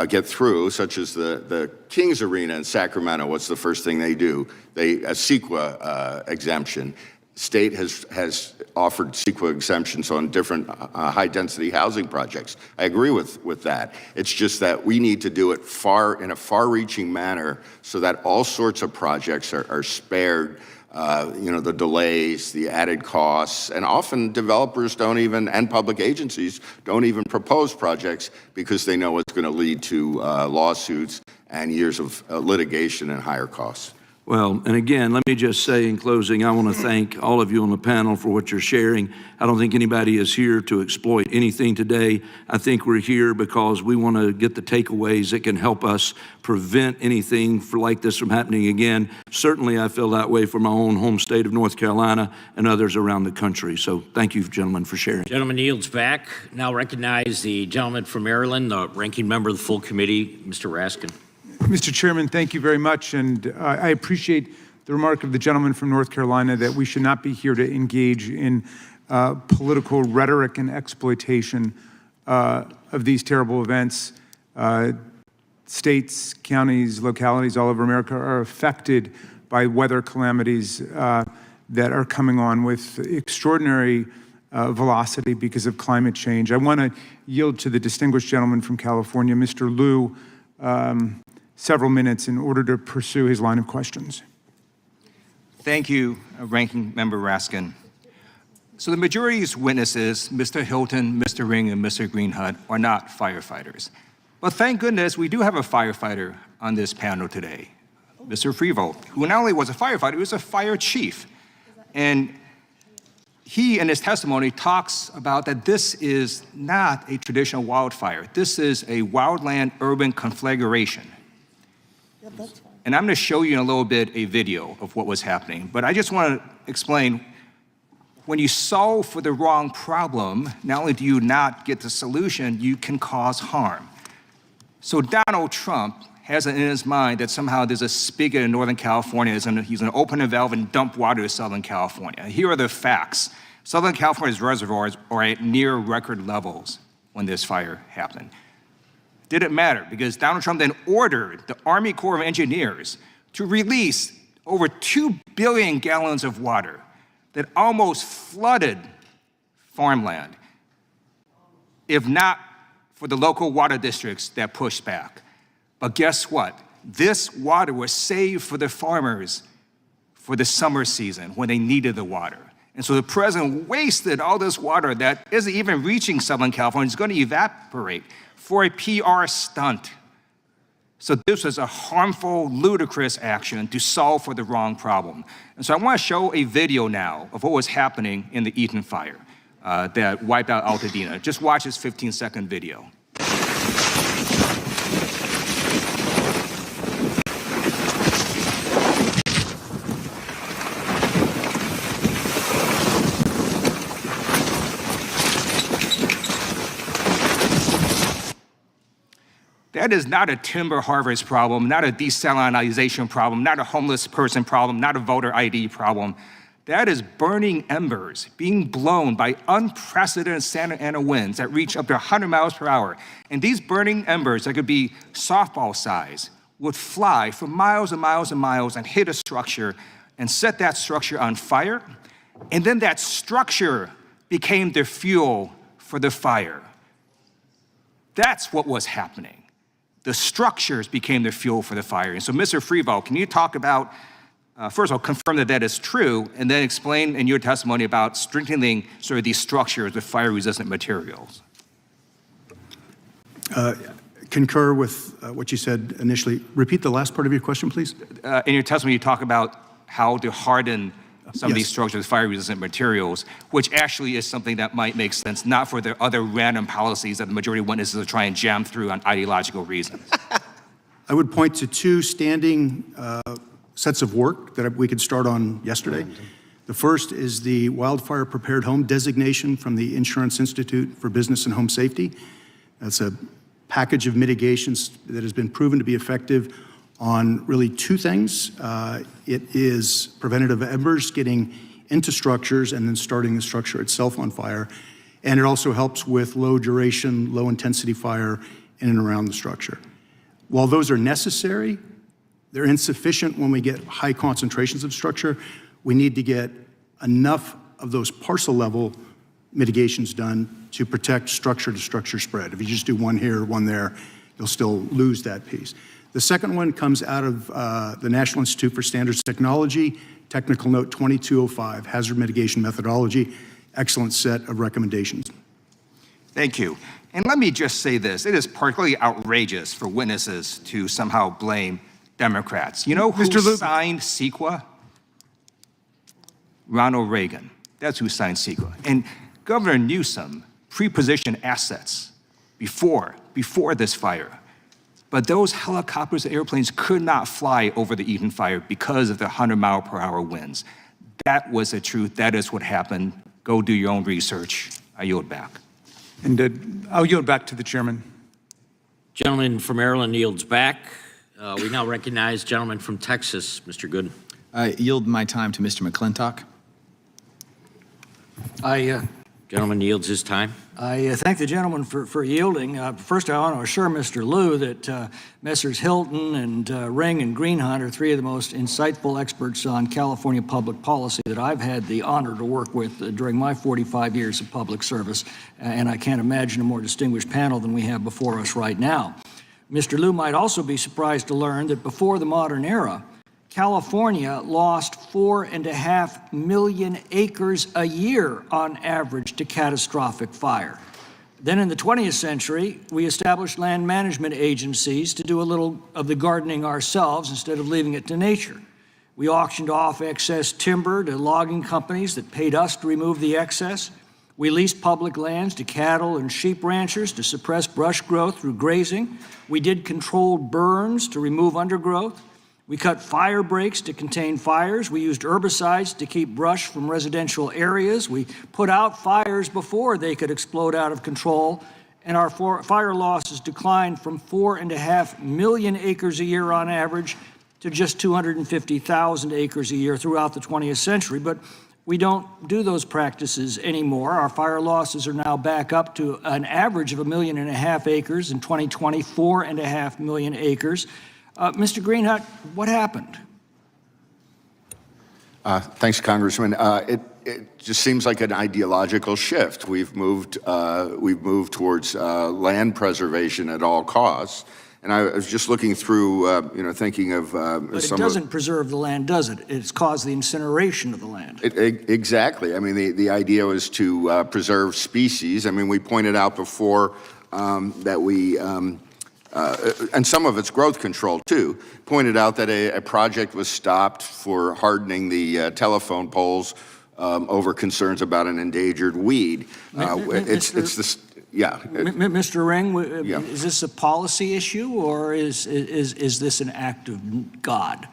get through, such as the Kings Arena in Sacramento, what's the first thing they do? A CEQA exemption. State has offered CEQA exemptions on different high-density housing projects. I agree with that. It's just that we need to do it in a far-reaching manner so that all sorts of projects are spared the delays, the added costs, and often developers and public agencies don't even propose projects because they know it's going to lead to lawsuits and years of litigation and higher costs. Well, and again, let me just say in closing, I want to thank all of you on the panel for what you're sharing. I don't think anybody is here to exploit anything today. I think we're here because we want to get the takeaways that can help us prevent anything like this from happening again. Certainly, I feel that way for my own home state of North Carolina and others around the country. So thank you, gentlemen, for sharing. Gentleman yields back. Now recognize the gentleman from Maryland, the ranking member of the full committee, Mr. Raskin. Mr. Chairman, thank you very much, and I appreciate the remark of the gentleman from North Carolina that we should not be here to engage in political rhetoric and exploitation of these terrible events. States, counties, localities all over America are affected by weather calamities that are coming on with extraordinary velocity because of climate change. I want to yield to the distinguished gentleman from California, Mr. Liu, several minutes in order to pursue his line of questions. Thank you, Ranking Member Raskin. So the majority's witnesses, Mr. Hilton, Mr. Ring, and Mr. Greenhut, are not firefighters. But thank goodness we do have a firefighter on this panel today, Mr. Freevolt, who not only was a firefighter, he was a fire chief. And he, in his testimony, talks about that this is not a traditional wildfire. This is a wildland-urban conflagration. And I'm going to show you in a little bit a video of what was happening. But I just want to explain, when you solve for the wrong problem, not only do you not get the solution, you can cause harm. So Donald Trump has it in his mind that somehow there's a spigot in Northern California, he's going to open a valve and dump water to Southern California. Here are the facts. Southern California's reservoirs are at near record levels when this fire happened. Didn't matter, because Donald Trump then ordered the Army Corps of Engineers to release over 2 billion gallons of water that almost flooded farmland, if not for the local water districts that pushed back. But guess what? This water was saved for the farmers for the summer season when they needed the water. And so the president wasted all this water that isn't even reaching Southern California. It's going to evaporate for a PR stunt. So this was a harmful, ludicrous action to solve for the wrong problem. And so I want to show a video now of what was happening in the Eaton fire that wiped out Altadena. Just watch this 15-second video. That is not a timber harvest problem, not a desalinization problem, not a homeless person problem, not a voter ID problem. That is burning embers being blown by unprecedented Santa Ana winds that reach up to 100 miles per hour. And these burning embers that could be softball size would fly for miles and miles and miles and hit a structure and set that structure on fire. And then that structure became the fuel for the fire. That's what was happening. The structures became the fuel for the fire. And so, Mr. Freevolt, can you talk about first of all, confirm that that is true, and then explain in your testimony about strengthening sort of these structures with fire-resistant materials. Concur with what you said initially. Repeat the last part of your question, please. In your testimony, you talk about how to harden some of these Yes. structures with fire-resistant materials, which actually is something that might make sense, not for the other random policies that the majority of witnesses are trying to jam through on ideological reasons. I would point to two standing sets of work that we could start on yesterday. The first is the Wildfire Prepared Home designation from the Insurance Institute for Business and Home Safety. That's a package of mitigations that has been proven to be effective on really two things. It is preventative embers getting into structures and then starting the structure itself on fire. And it also helps with low duration, low intensity fire in and around the structure. While those are necessary, they're insufficient when we get high concentrations of structure. We need to get enough of those parcel level mitigations done to protect structure to structure spread. If you just do one here, one there, you'll still lose that piece. The second one comes out of the National Institute for Standards Technology, Technical Note 2205, Hazard Mitigation Methodology, excellent set of recommendations. Thank you. And let me just say this. It is particularly outrageous for witnesses to somehow blame Democrats. You know who signed CEQA? Ronald Reagan. That's who signed CEQA. And Governor Newsom pre-positioned assets before this fire. But those helicopters and airplanes could not fly over the Eden fire because of the 100-mile-per-hour winds. That was the truth. That is what happened. Go do your own research. I yield back. And I'll yield back to the chairman. Gentleman from Maryland yields back. We now recognize gentleman from Texas, Mr. Gooden. I yield my time to Mr. McClintock. Gentleman yields his time. I thank the gentleman for yielding. First, I want to assure Mr. Liu that Messrs. Hilton and Ring and Greenhunt are three of the most insightful experts on California public policy that I've had the honor to work with during my 45 years of public service, and I can't imagine a more distinguished panel than we have before us right now. Mr. Liu might also be surprised to learn that before the modern era, California lost 4.5 million acres a year on average to catastrophic fire. Then in the 20th century, we established land management agencies to do a little of the gardening ourselves instead of leaving it to nature. We auctioned off excess timber to logging companies that paid us to remove the excess. We leased public lands to cattle and sheep ranchers to suppress brush growth through grazing. We did controlled burns to remove undergrowth. We cut fire breaks to contain fires. We used herbicides to keep brush from residential areas. We put out fires before they could explode out of control. And our fire losses declined from 4.5 million acres a year on average to just 250,000 acres a year throughout the 20th century. But we don't do those practices anymore. Our fire losses are now back up to an average of 1.5 million acres. In 2020, 4.5 million acres. Mr. Greenhunt, what happened? Thanks, Congressman. It just seems like an ideological shift. We've moved towards land preservation at all costs. And I was just looking through, thinking of but it doesn't preserve the land, does it? It's caused the incineration of the land. Exactly. I mean, the idea was to preserve species. I mean, we pointed out before that we. And some of it's growth control, too. Pointed out that a project was stopped for hardening the telephone poles over concerns about an endangered weed. It's this, yeah. Mr. Ring, is this a policy issue or is this an act of God?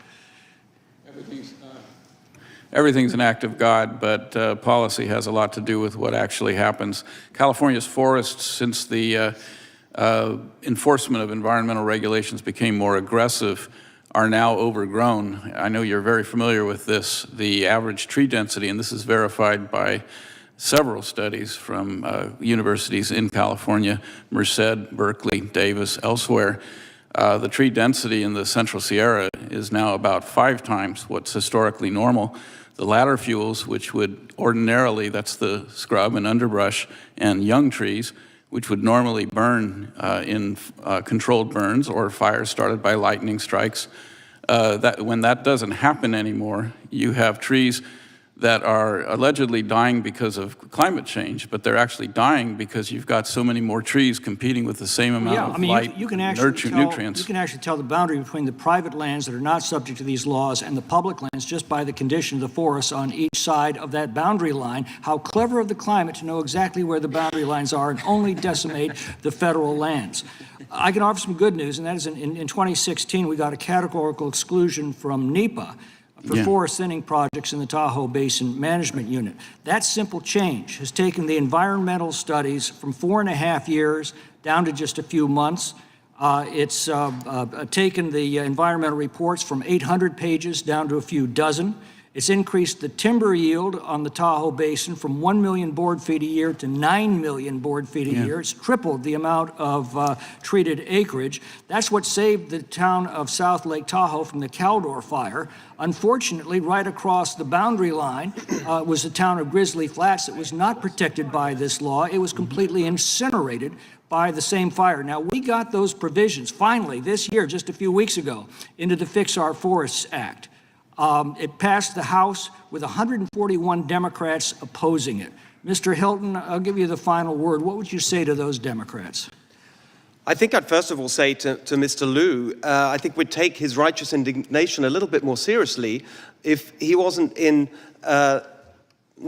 Everything's an act of God, but policy has a lot to do with what actually happens. California's forests, since the enforcement of environmental regulations became more aggressive, are now overgrown. I know you're very familiar with this. The average tree density, and this is verified by several studies from universities in California, Merced, Berkeley, Davis, elsewhere. The tree density in the Central Sierra is now about 5 times what's historically normal. The ladder fuels, which would ordinarily, that's the scrub and underbrush and young trees, which would normally burn in controlled burns or fires started by lightning strikes, when that doesn't happen anymore, you have trees that are allegedly dying because of climate change, but they're actually dying because you've got so many more trees competing with the same amount of light, you can actually nutrients. You can actually tell the boundary between the private lands that are not subject to these laws and the public lands just by the condition of the forests on each side of that boundary line. How clever of the climate to know exactly where the boundary lines are and only decimate the federal lands. I can offer some good news, and that is in 2016, we got a categorical exclusion from NEPA for forest thinning projects in the Tahoe Basin Management Unit. That simple change has taken the environmental studies from 4.5 years down to just a few months. It's taken the environmental reports from 800 pages down to a few dozen. It's increased the timber yield on the Tahoe Basin from 1 million board feet a year to 9 million board feet a year. It's tripled the amount of treated acreage. That's what saved the town of South Lake Tahoe from the Caldor fire. Unfortunately, right across the boundary line was the town of Grizzly Flats that was not protected by this law. It was completely incinerated by the same fire. Now, we got those provisions finally this year, just a few weeks ago, into the Fix Our Forests Act. It passed the House with 141 Democrats opposing it. Mr. Hilton, I'll give you the final word. What would you say to those Democrats? I think I'd first of all say to Mr. Liu, I think we'd take his righteous indignation a little bit more seriously if he wasn't in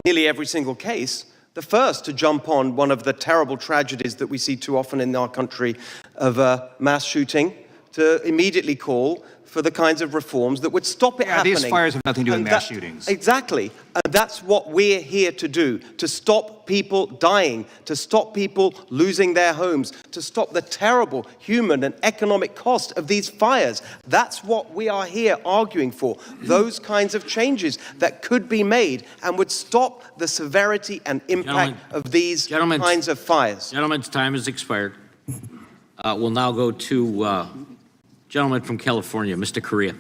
nearly every single case the first to jump on one of the terrible tragedies that we see too often in our country of mass shooting, to immediately call for the kinds of reforms that would stop it happening. These fires have nothing to do with mass shootings. Exactly. And that's what we're here to do, to stop people dying, to stop people losing their homes, to stop the terrible human and economic cost of these fires. That's what we are here arguing for, those kinds of changes that could be made and would stop the severity and impact of these kinds of fires. Gentlemen's time has expired. We'll now go to gentleman from California, Mr. Correa.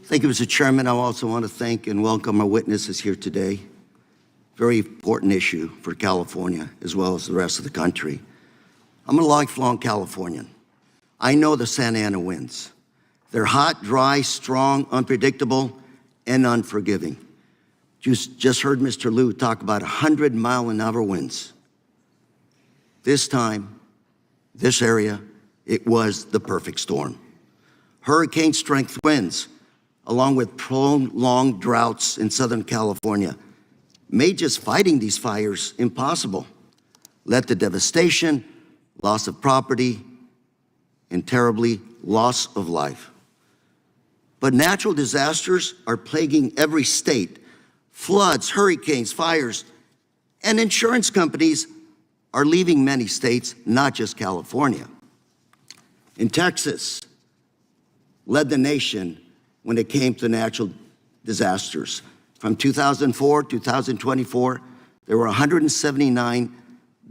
Thank you, Mr. Chairman. I also want to thank and welcome our witnesses here today. Very important issue for California as well as the rest of the country. I'm a lifelong Californian. I know the Santa Ana winds. They're hot, dry, strong, unpredictable, and unforgiving. Just heard Mr. Liu talk about 100-mile-an-hour winds. This time, this area, it was the perfect storm. Hurricane-strength winds, along with prolonged droughts in Southern California, made just fighting these fires impossible, led to devastation, loss of property, and terribly, loss of life. But natural disasters are plaguing every state. Floods, hurricanes, fires, and insurance companies are leaving many states, not just California. In Texas, led the nation when it came to natural disasters. From 2004 to 2024, there were $179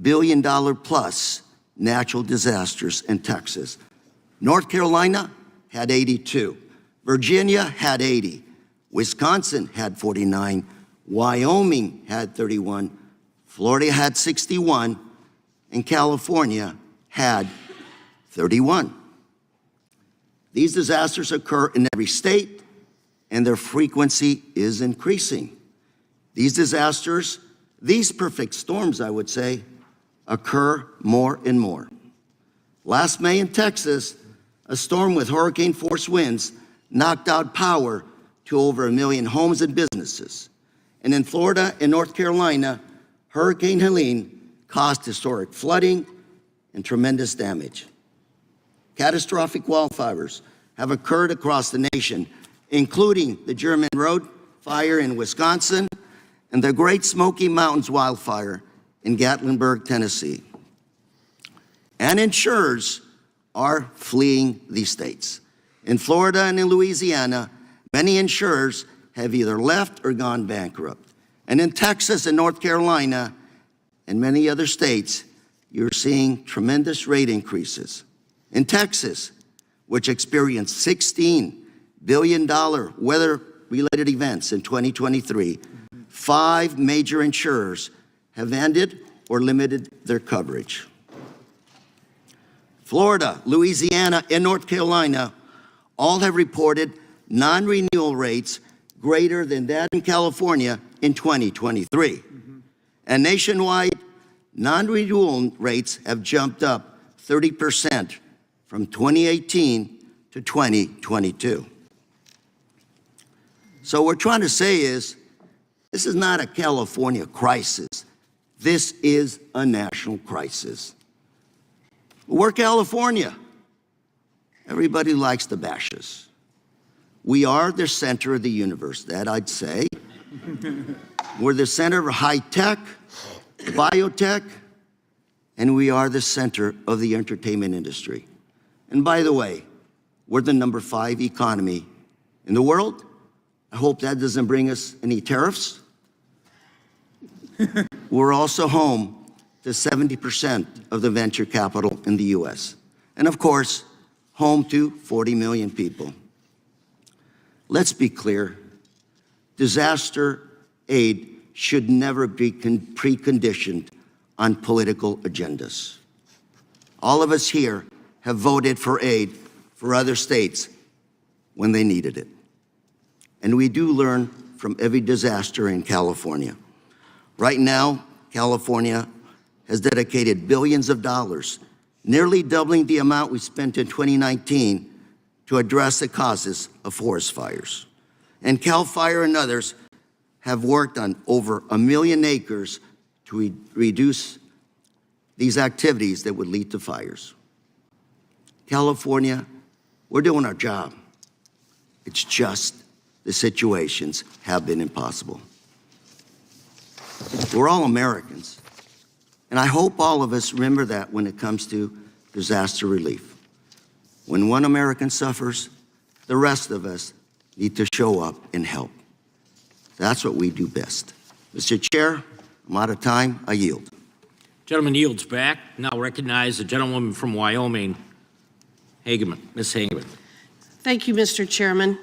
billion plus natural disasters in Texas. North Carolina had 82. Virginia had 80. Wisconsin had 49. Wyoming had 31. Florida had 61. And California had 31. These disasters occur in every state, and their frequency is increasing. These disasters, these perfect storms, I would say, occur more and more. Last May in Texas, a storm with hurricane-force winds knocked out power to over 1 million homes and businesses. And in Florida and North Carolina, Hurricane Helene caused historic flooding and tremendous damage. Catastrophic wildfires have occurred across the nation, including the German Road fire in Wisconsin and the Great Smoky Mountains wildfire in Gatlinburg, Tennessee. And insurers are fleeing these states. In Florida and in Louisiana, many insurers have either left or gone bankrupt. And in Texas and North Carolina and many other states, you're seeing tremendous rate increases. In Texas, which experienced $16 billion weather-related events in 2023, 5 major insurers have ended or limited their coverage. Florida, Louisiana, and North Carolina All have reported non-renewal rates greater than that in California in 2023. And nationwide, non-renewal rates have jumped up 30% from 2018 to 2022. So what we're trying to say is, this is not a California crisis. This is a national crisis. We're California. Everybody likes to bash us. We are the center of the universe, that I'd say. We're the center of high tech, biotech, and we are the center of the entertainment industry. And by the way, we're the #5 economy in the world. I hope that doesn't bring us any tariffs. We're also home to 70% of the venture capital in the US. And of course, home to 40 million people. Let's be clear, disaster aid should never be preconditioned on political agendas. All of us here have voted for aid for other states when they needed it. And we do learn from every disaster in California. Right now, California has dedicated billions of dollars, nearly doubling the amount we spent in 2019 to address the causes of forest fires. And CAL FIRE and others have worked on over 1 million acres to reduce these activities that would lead to fires. California, we're doing our job. It's just the situations have been impossible. We're all Americans, and I hope all of us remember that when it comes to disaster relief. When one American suffers, the rest of us need to show up and help. That's what we do best. Mr. Chair, I'm out of time. I yield. Gentleman yields back. Now recognize the gentlewoman from Wyoming, Hageman. Ms. Hageman. Thank you, Mr. Chairman.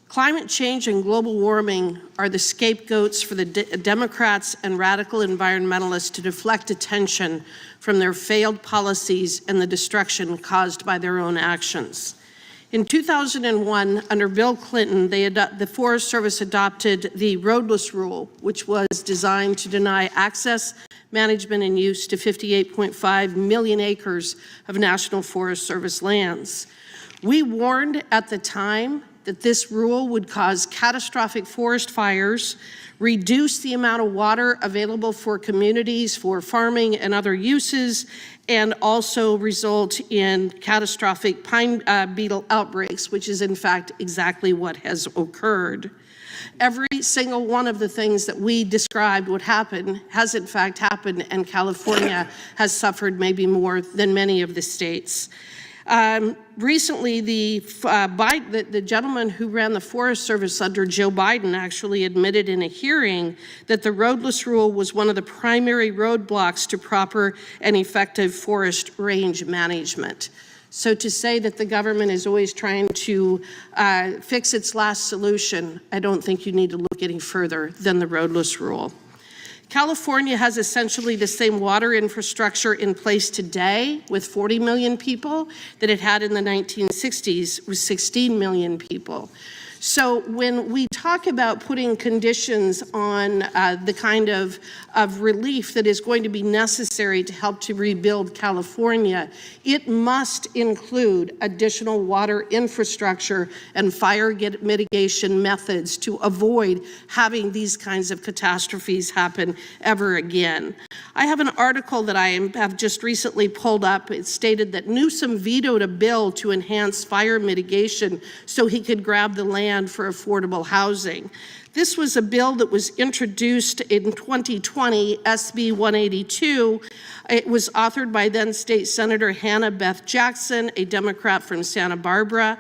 Climate change and global warming are the scapegoats for the Democrats and radical environmentalists to deflect attention from their failed policies and the destruction caused by their own actions. In 2001, under Bill Clinton, the Forest Service adopted the roadless rule, which was designed to deny access, management, and use to 58.5 million acres of National Forest Service lands. We warned at the time that this rule would cause catastrophic forest fires, reduce the amount of water available for communities for farming and other uses, and also result in catastrophic pine beetle outbreaks, which is in fact exactly what has occurred. Every single one of the things that we described would happen has in fact happened, and California has suffered maybe more than many of the states. Recently, the gentleman who ran the Forest Service under Joe Biden actually admitted in a hearing that the roadless rule was one of the primary roadblocks to proper and effective forest range management. So to say that the government is always trying to fix its last solution, I don't think you need to look any further than the roadless rule. California has essentially the same water infrastructure in place today with 40 million people that it had in the 1960s with 16 million people. So when we talk about putting conditions on the kind of relief that is going to be necessary to help to rebuild California, it must include additional water infrastructure and fire mitigation methods to avoid having these kinds of catastrophes happen ever again. I have an article that I have just recently pulled up. It stated that Newsom vetoed a bill to enhance fire mitigation so he could grab the land for affordable housing. This was a bill that was introduced in 2020, SB 182. It was authored by then State Senator Hannah Beth Jackson, a Democrat from Santa Barbara,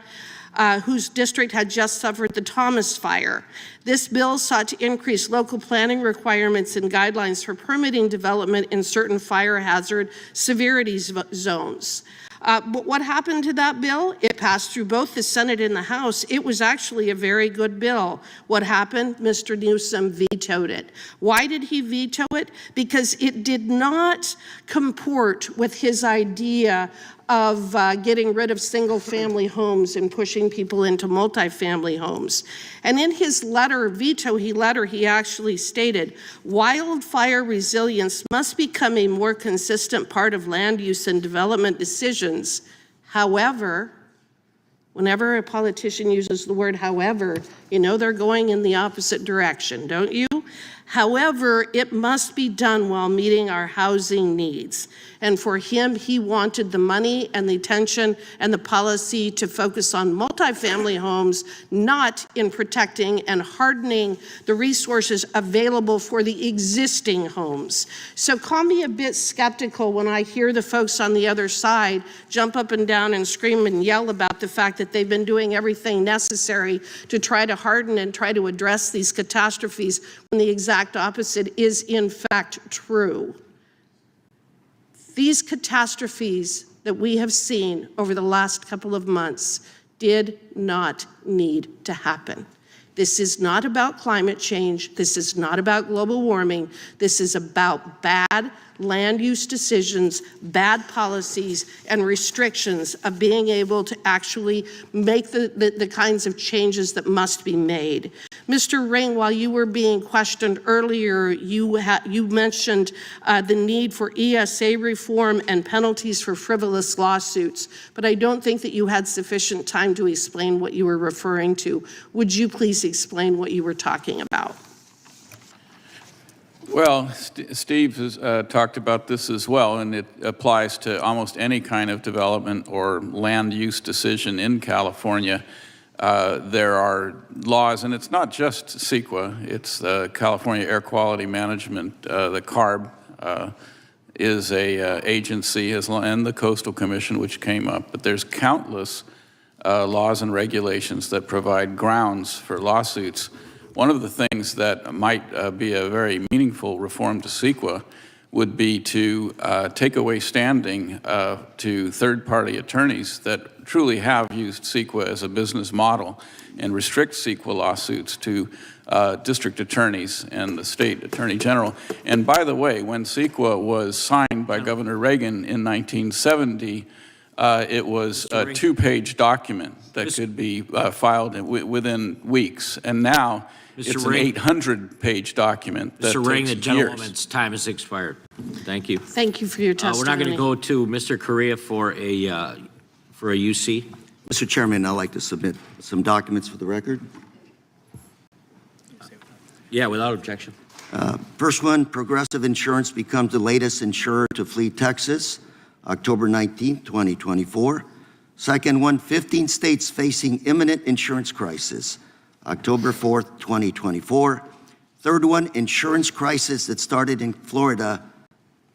whose district had just suffered the Thomas Fire. This bill sought to increase local planning requirements and guidelines for permitting development in certain fire hazard severity zones. But what happened to that bill? It passed through both the Senate and the House. It was actually a very good bill. What happened? Mr. Newsom vetoed it. Why did he veto it? Because it did not comport with his idea of getting rid of single-family homes and pushing people into multifamily homes. And in his letter, he actually stated, wildfire resilience must become a more consistent part of land use and development decisions. However, whenever a politician uses the word however, you know they're going in the opposite direction, don't you? However, it must be done while meeting our housing needs. And for him, he wanted the money and the attention and the policy to focus on multifamily homes, not in protecting and hardening the resources available for the existing homes. So call me a bit skeptical when I hear the folks on the other side jump up and down and scream and yell about the fact that they've been doing everything necessary to try to harden and try to address these catastrophes, when the exact opposite is in fact true. These catastrophes that we have seen over the last couple of months did not need to happen. This is not about climate change. This is not about global warming. This is about bad land use decisions, bad policies, and restrictions of being able to actually make the kinds of changes that must be made. Mr. Ring, while you were being questioned earlier, you mentioned the need for ESA reform and penalties for frivolous lawsuits, but I don't think that you had sufficient time to explain what you were referring to. Would you please explain what you were talking about? Well, Steve has talked about this as well, and it applies to almost any kind of development or land use decision in California. There are laws, and it's not just CEQA, it's the California Air Quality Management, the CARB is a agency, and the Coastal Commission, which came up, but there's countless laws and regulations that provide grounds for lawsuits. One of the things that might be a very meaningful reform to CEQA would be to take away standing to third-party attorneys that truly have used CEQA as a business model, and restrict CEQA lawsuits to district attorneys and the state attorney general. And by the way, when CEQA was signed by Governor Reagan in 1970, it was a 2-page document that could be filed within weeks. And now it's an 800-page document that Mr. Ring, the takes gentleman's time has expired. Thank you. Thank you for your testimony. We're not going to go to Mr. Correa for a UC. Mr. Chairman, I'd like to submit some documents for the record. Yeah, without objection. First one, Progressive Insurance becomes the latest insurer to flee Texas, October 19, 2024. Second one, 15 states facing imminent insurance crisis, October 4th, 2024. Third one, insurance crisis that started in Florida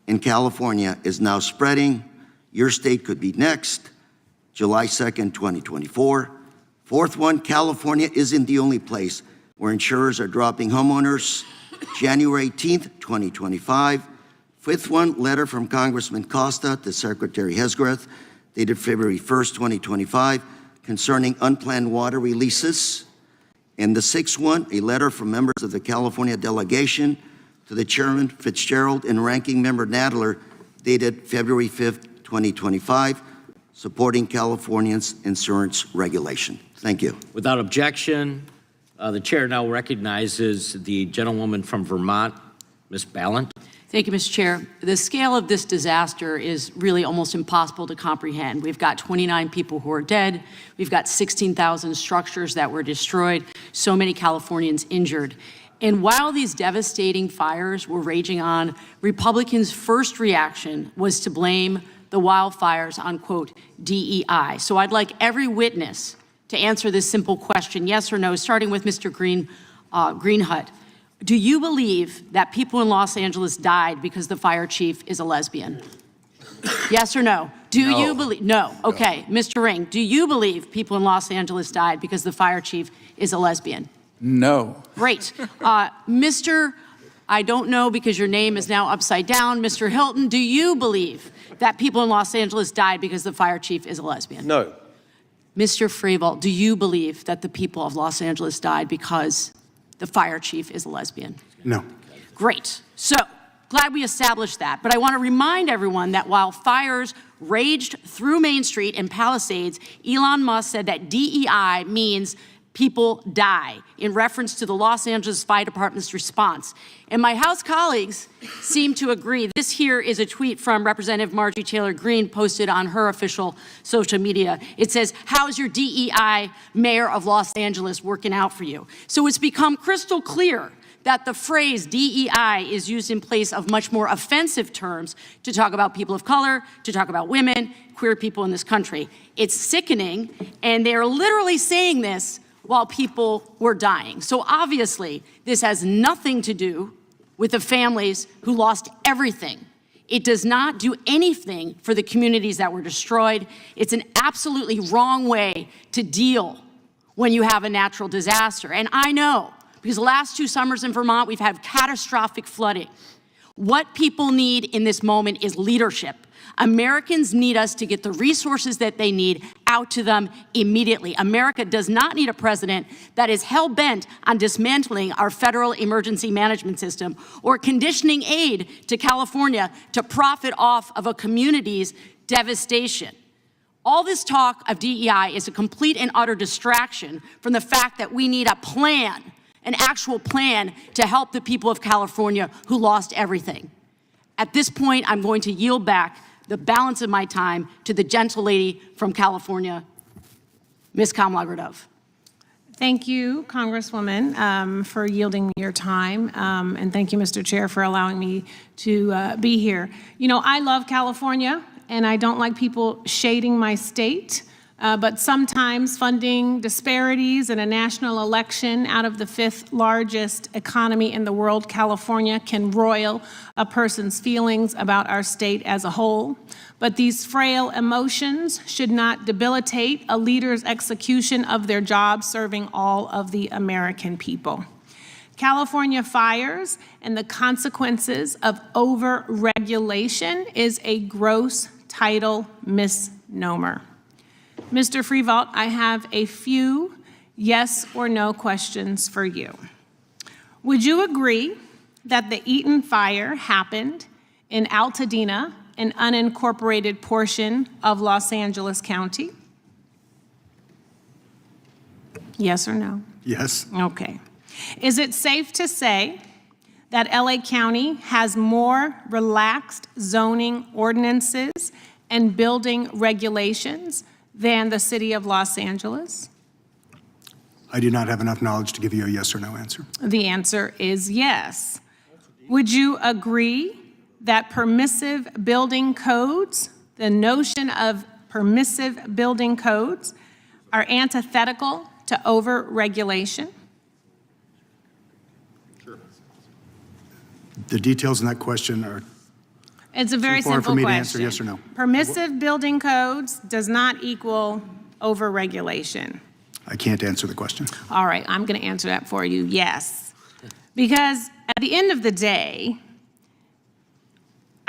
in California is now spreading. Your state could be next, July 2nd, 2024. Fourth one, California isn't the only place where insurers are dropping homeowners, January 18th, 2025. Fifth one, letter from Congressman Costa to Secretary Hesgreth, dated February 1st, 2025, concerning unplanned water releases. And the sixth one, a letter from members of the California delegation to the Chairman Fitzgerald and Ranking Member Nadler, dated February 5th, 2025, supporting Californians' insurance regulation. Thank you. Without objection, the chair now recognizes the gentlewoman from Vermont, Ms. Ballant. Thank you, Mr. Chair. The scale of this disaster is really almost impossible to comprehend. We've got 29 people who are dead. We've got 16,000 structures that were destroyed, so many Californians injured. And while these devastating fires were raging on, Republicans' first reaction was to blame the wildfires on, quote, DEI. So I'd like every witness to answer this simple question, yes or no, starting with Mr. Greenhut. Do you believe that people in Los Angeles died because the fire chief is a lesbian? Yes or no? Do you believe? No. Okay. Mr. Ring, do you believe people in Los Angeles died because the fire chief is a lesbian? No. Great. Mr. I don't know because your name is now upside down. Mr. Hilton, do you believe that people in Los Angeles died because the fire chief is a lesbian? No. Mr. Freeble, do you believe that the people of Los Angeles died because the fire chief is a lesbian? No. Great. So Glad we established that. But I want to remind everyone that while fires raged through Main Street and Palisades, Elon Musk said that DEI means people die, in reference to the Los Angeles Fire Department's response. And my House colleagues seem to agree. This here is a tweet from Representative Marjorie Taylor Greene posted on her official social media. It says, "How's your DEI mayor of Los Angeles working out for you?" So it's become crystal clear that the phrase DEI is used in place of much more offensive terms to talk about people of color, to talk about women, queer people in this country. It's sickening, and they're literally saying this while people were dying. So obviously, this has nothing to do with the families who lost everything. It does not do anything for the communities that were destroyed. It's an absolutely wrong way to deal when you have a natural disaster. And I know, because the last 2 summers in Vermont, we've had catastrophic flooding. What people need in this moment is leadership. Americans need us to get the resources that they need out to them immediately. America does not need a president that is hell-bent on dismantling our federal emergency management system or conditioning aid to California to profit off of a community's devastation. All this talk of DEI is a complete and utter distraction from the fact that we need a plan, an actual plan to help the people of California who lost everything. At this point, I'm going to yield back the balance of my time to the gentle lady from California, Ms. Kamala Gradov. Thank you, Congresswoman, for yielding me your time. And thank you, Mr. Chair, for allowing me to be here. You know, I love California, and I don't like people shading my state. But sometimes funding disparities in a national election out of the 5th largest economy in the world, California, can roil a person's feelings about our state as a whole. But these frail emotions should not debilitate a leader's execution of their job serving all of the American people. California fires and the consequences of over-regulation is a gross title misnomer. Mr. Freevault, I have a few yes or no questions for you. Would you agree that the Eaton fire happened in Altadena, an unincorporated portion of Los Angeles County? Yes or no? Yes. Okay. Is it safe to say that LA County has more relaxed zoning ordinances and building regulations than the city of Los Angeles? I do not have enough knowledge to give you a yes or no answer. The answer is yes. Would you agree that permissive building codes, the notion of permissive building codes, are antithetical to over-regulation? Sure. The details in that question are It's a very too far simple for me question. to answer yes or no. Permissive building codes does not equal over-regulation. I can't answer the question. All right, I'm going to answer that for you, yes. Because at the end of the day,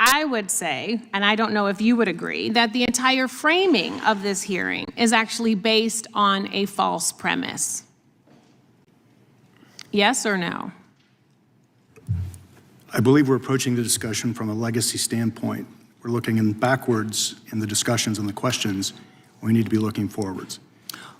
I would say, and I don't know if you would agree, that the entire framing of this hearing is actually based on a false premise. Yes or no? I believe we're approaching the discussion from a legacy standpoint. We're looking backwards in the discussions and the questions. We need to be looking forwards.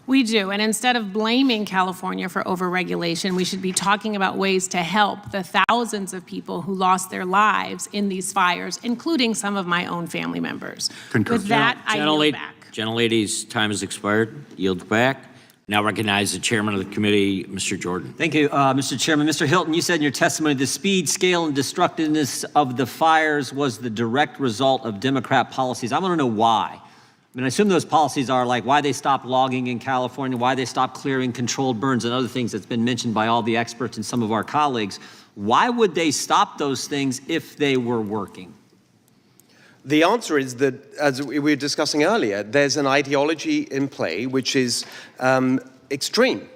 We do, and instead of blaming California for overregulation, we should be talking about ways to help the thousands of people who lost their lives in these fires, including some of my own family members. Concur. With that, I yield back. Gentlelady's time has expired. Yield back. Now recognize the chairman of the committee, Mr. Jordan. Thank you, Mr. Chairman. Mr. Hilton, you said in your testimony the speed, scale, and destructiveness of the fires was the direct result of Democrat policies. I want to know why. I mean, I assume those policies are like why they stopped logging in California, why they stopped clearing controlled burns and other things that's been mentioned by all the experts and some of our colleagues. Why would they stop those things if they were working? The answer is that, as we were discussing earlier, there's an ideology in play which is extreme,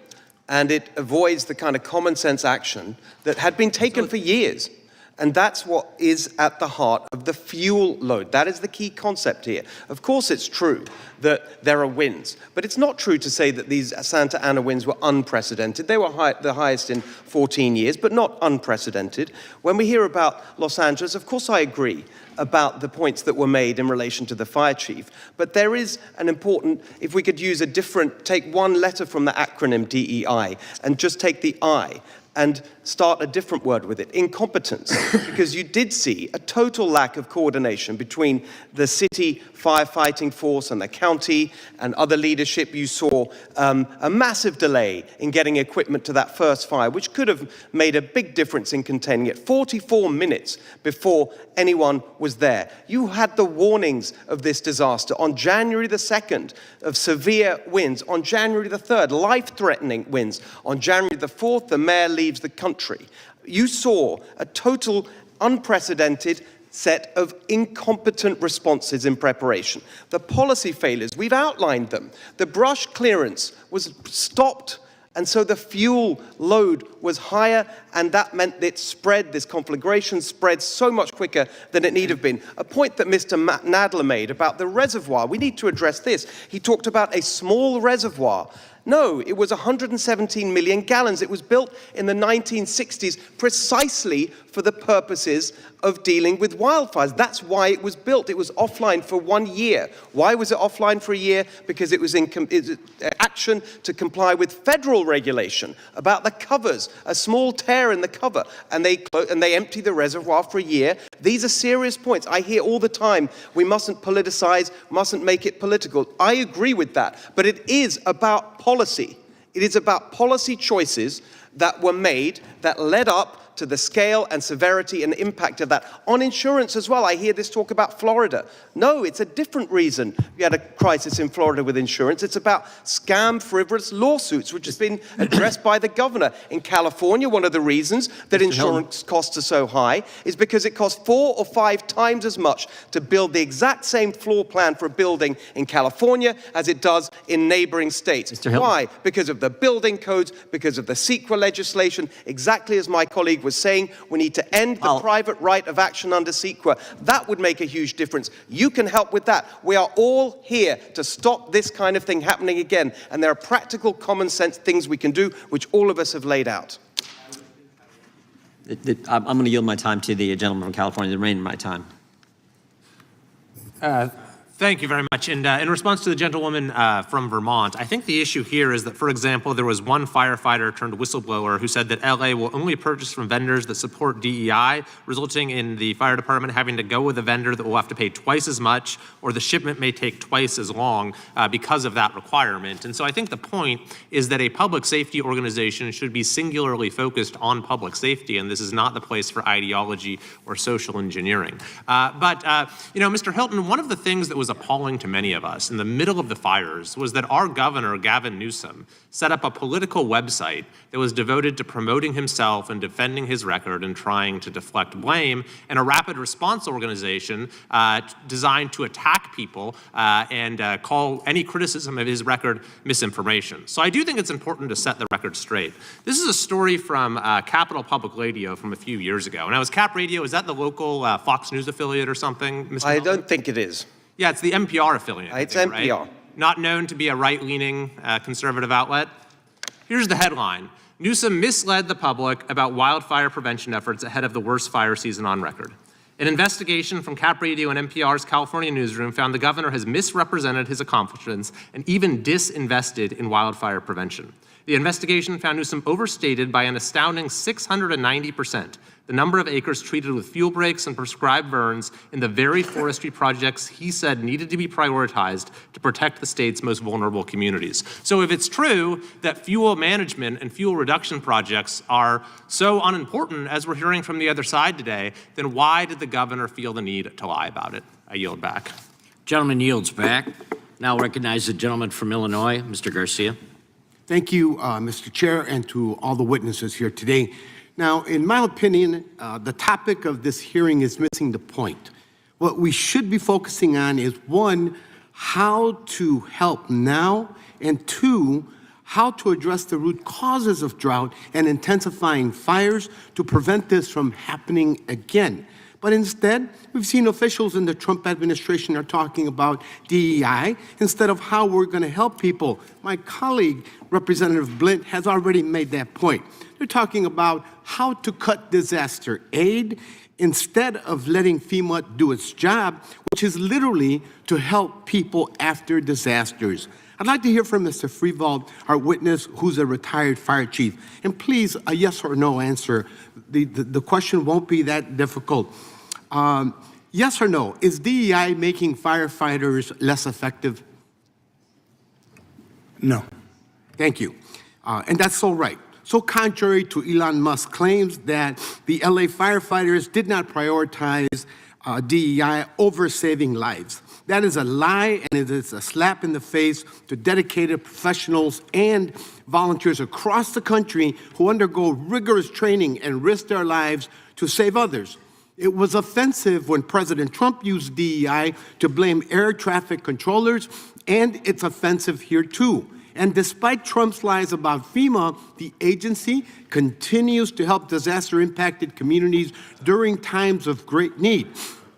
and it avoids the kind of common sense action that had been taken for years. And that's what is at the heart of the fuel load. That is the key concept here. Of course, it's true that there are winds, but it's not true to say that these Santa Ana winds were unprecedented. They were the highest in 14 years, but not unprecedented. When we hear about Los Angeles, of course I agree about the points that were made in relation to the fire chief. But there is an important, if we could use a different, take one letter from the acronym DEI and just take the I and start a different word with it, incompetence, because you did see a total lack of coordination between the city firefighting force and the county and other leadership. You saw a massive delay in getting equipment to that first fire, which could have made a big difference in containing it. 44 minutes before anyone was there. You had the warnings of this disaster on January the 2nd of severe winds, on January the 3rd, life-threatening winds. On January the 4th, the mayor leaves the country. You saw a total unprecedented set of incompetent responses in preparation. The policy failures, we've outlined them. The brush clearance was stopped, and so the fuel load was higher, and that meant that it spread, this conflagration spread so much quicker than it need have been. A point that Mr. Nadler made about the reservoir, we need to address this. He talked about a small reservoir. No, it was 117 million gallons. It was built in the 1960s precisely for the purposes of dealing with wildfires. That's why it was built. It was offline for 1 year. Why was it offline for a year? Because it was in action to comply with federal regulation about the covers, a small tear in the cover, and they emptied the reservoir for a year. These are serious points. I hear all the time, we mustn't politicize, mustn't make it political. I agree with that, but it is about policy. It is about policy choices that were made that led up to the scale and severity and impact of that. On insurance as well, I hear this talk about Florida. No, it's a different reason we had a crisis in Florida with insurance. It's about scam, frivolous lawsuits, which has been addressed by the governor. In California, one of the reasons that insurance costs are so high is because it costs 4 or 5 times as much to build the exact same floor plan for a building in California as it does in neighboring states. Why? Because of the building codes, because of the CEQA legislation, exactly as my colleague was saying, we need to end the private right of action under CEQA. That would make a huge difference. You can help with that. We are all here to stop this kind of thing happening again. And there are practical, common sense things we can do, which all of us have laid out. I'm going to yield my time to the gentleman from California, the remainder of my time. Thank you very much. And in response to the gentlewoman from Vermont, I think the issue here is that, for example, there was one firefighter turned whistleblower who said that LA will only purchase from vendors that support DEI, resulting in the fire department having to go with a vendor that will have to pay twice as much, or the shipment may take twice as long because of that requirement. And so I think the point is that a public safety organization should be singularly focused on public safety, and this is not the place for ideology or social engineering. But Mr. Hilton, one of the things that was appalling to many of us in the middle of the fires was that our governor, Gavin Newsom, set up a political website that was devoted to promoting himself and defending his record and trying to deflect blame, and a rapid response organization designed to attack people and call any criticism of his record misinformation. So I do think it's important to set the record straight. This is a story from Capital Public Radio from a few years ago. Now, is Cap Radio, is that the local Fox News affiliate or something, Mr. I don't think it is. Yeah, it's the NPR affiliate. It's NPR. Right? Not known to be a right-leaning conservative outlet. Here's the headline. Newsom misled the public about wildfire prevention efforts ahead of the worst fire season on record. An investigation from Cap Radio and NPR's California newsroom found the governor has misrepresented his accomplishments and even disinvested in wildfire prevention. The investigation found Newsom overstated by an astounding 690% the number of acres treated with fuel breaks and prescribed burns in the very forestry projects he said needed to be prioritized to protect the state's most vulnerable communities. So if it's true that fuel management and fuel reduction projects are so unimportant, as we're hearing from the other side today, then why did the governor feel the need to lie about it? I yield back. Gentleman yields back. Now recognize the gentleman from Illinois, Mr. Garcia. Thank you, Mr. Chair, and to all the witnesses here today. Now, in my opinion, the topic of this hearing is missing the point. What we should be focusing on is, one, how to help now, and two, how to address the root causes of drought and intensifying fires to prevent this from happening again. But instead, we've seen officials in the Trump administration are talking about DEI instead of how we're going to help people. My colleague, Representative Blint, has already made that point. They're talking about how to cut disaster aid instead of letting FEMA do its job, which is literally to help people after disasters. I'd like to hear from Mr. Freevold, our witness, who's a retired fire chief. And please, a yes or no answer. The question won't be that difficult. Yes or no, is DEI making firefighters less effective? No. Thank you. And that's so right. So contrary to Elon Musk's claims that the LA firefighters did not prioritize DEI over saving lives. That is a lie, and it is a slap in the face to dedicated professionals and volunteers across the country who undergo rigorous training and risk their lives to save others. It was offensive when President Trump used DEI to blame air traffic controllers, and it's offensive here too. And despite Trump's lies about FEMA, the agency continues to help disaster-impacted communities during times of great need.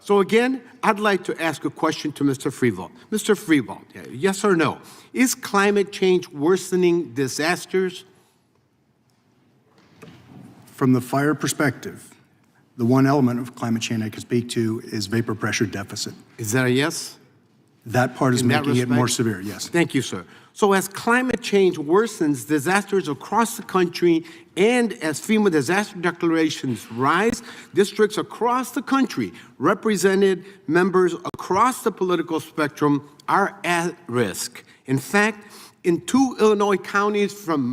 So again, I'd like to ask a question to Mr. Freevold. Mr. Freevold, yes or no? Is climate change worsening disasters? From the fire perspective, the one element of climate change I can speak to is vapor pressure deficit. Is that a yes? That part is making it more severe, yes. Thank you, sir. So as climate change worsens, disasters across the country, and as FEMA disaster declarations rise, districts across the country, represented members across the political spectrum, are at risk. In fact, in 2 Illinois counties from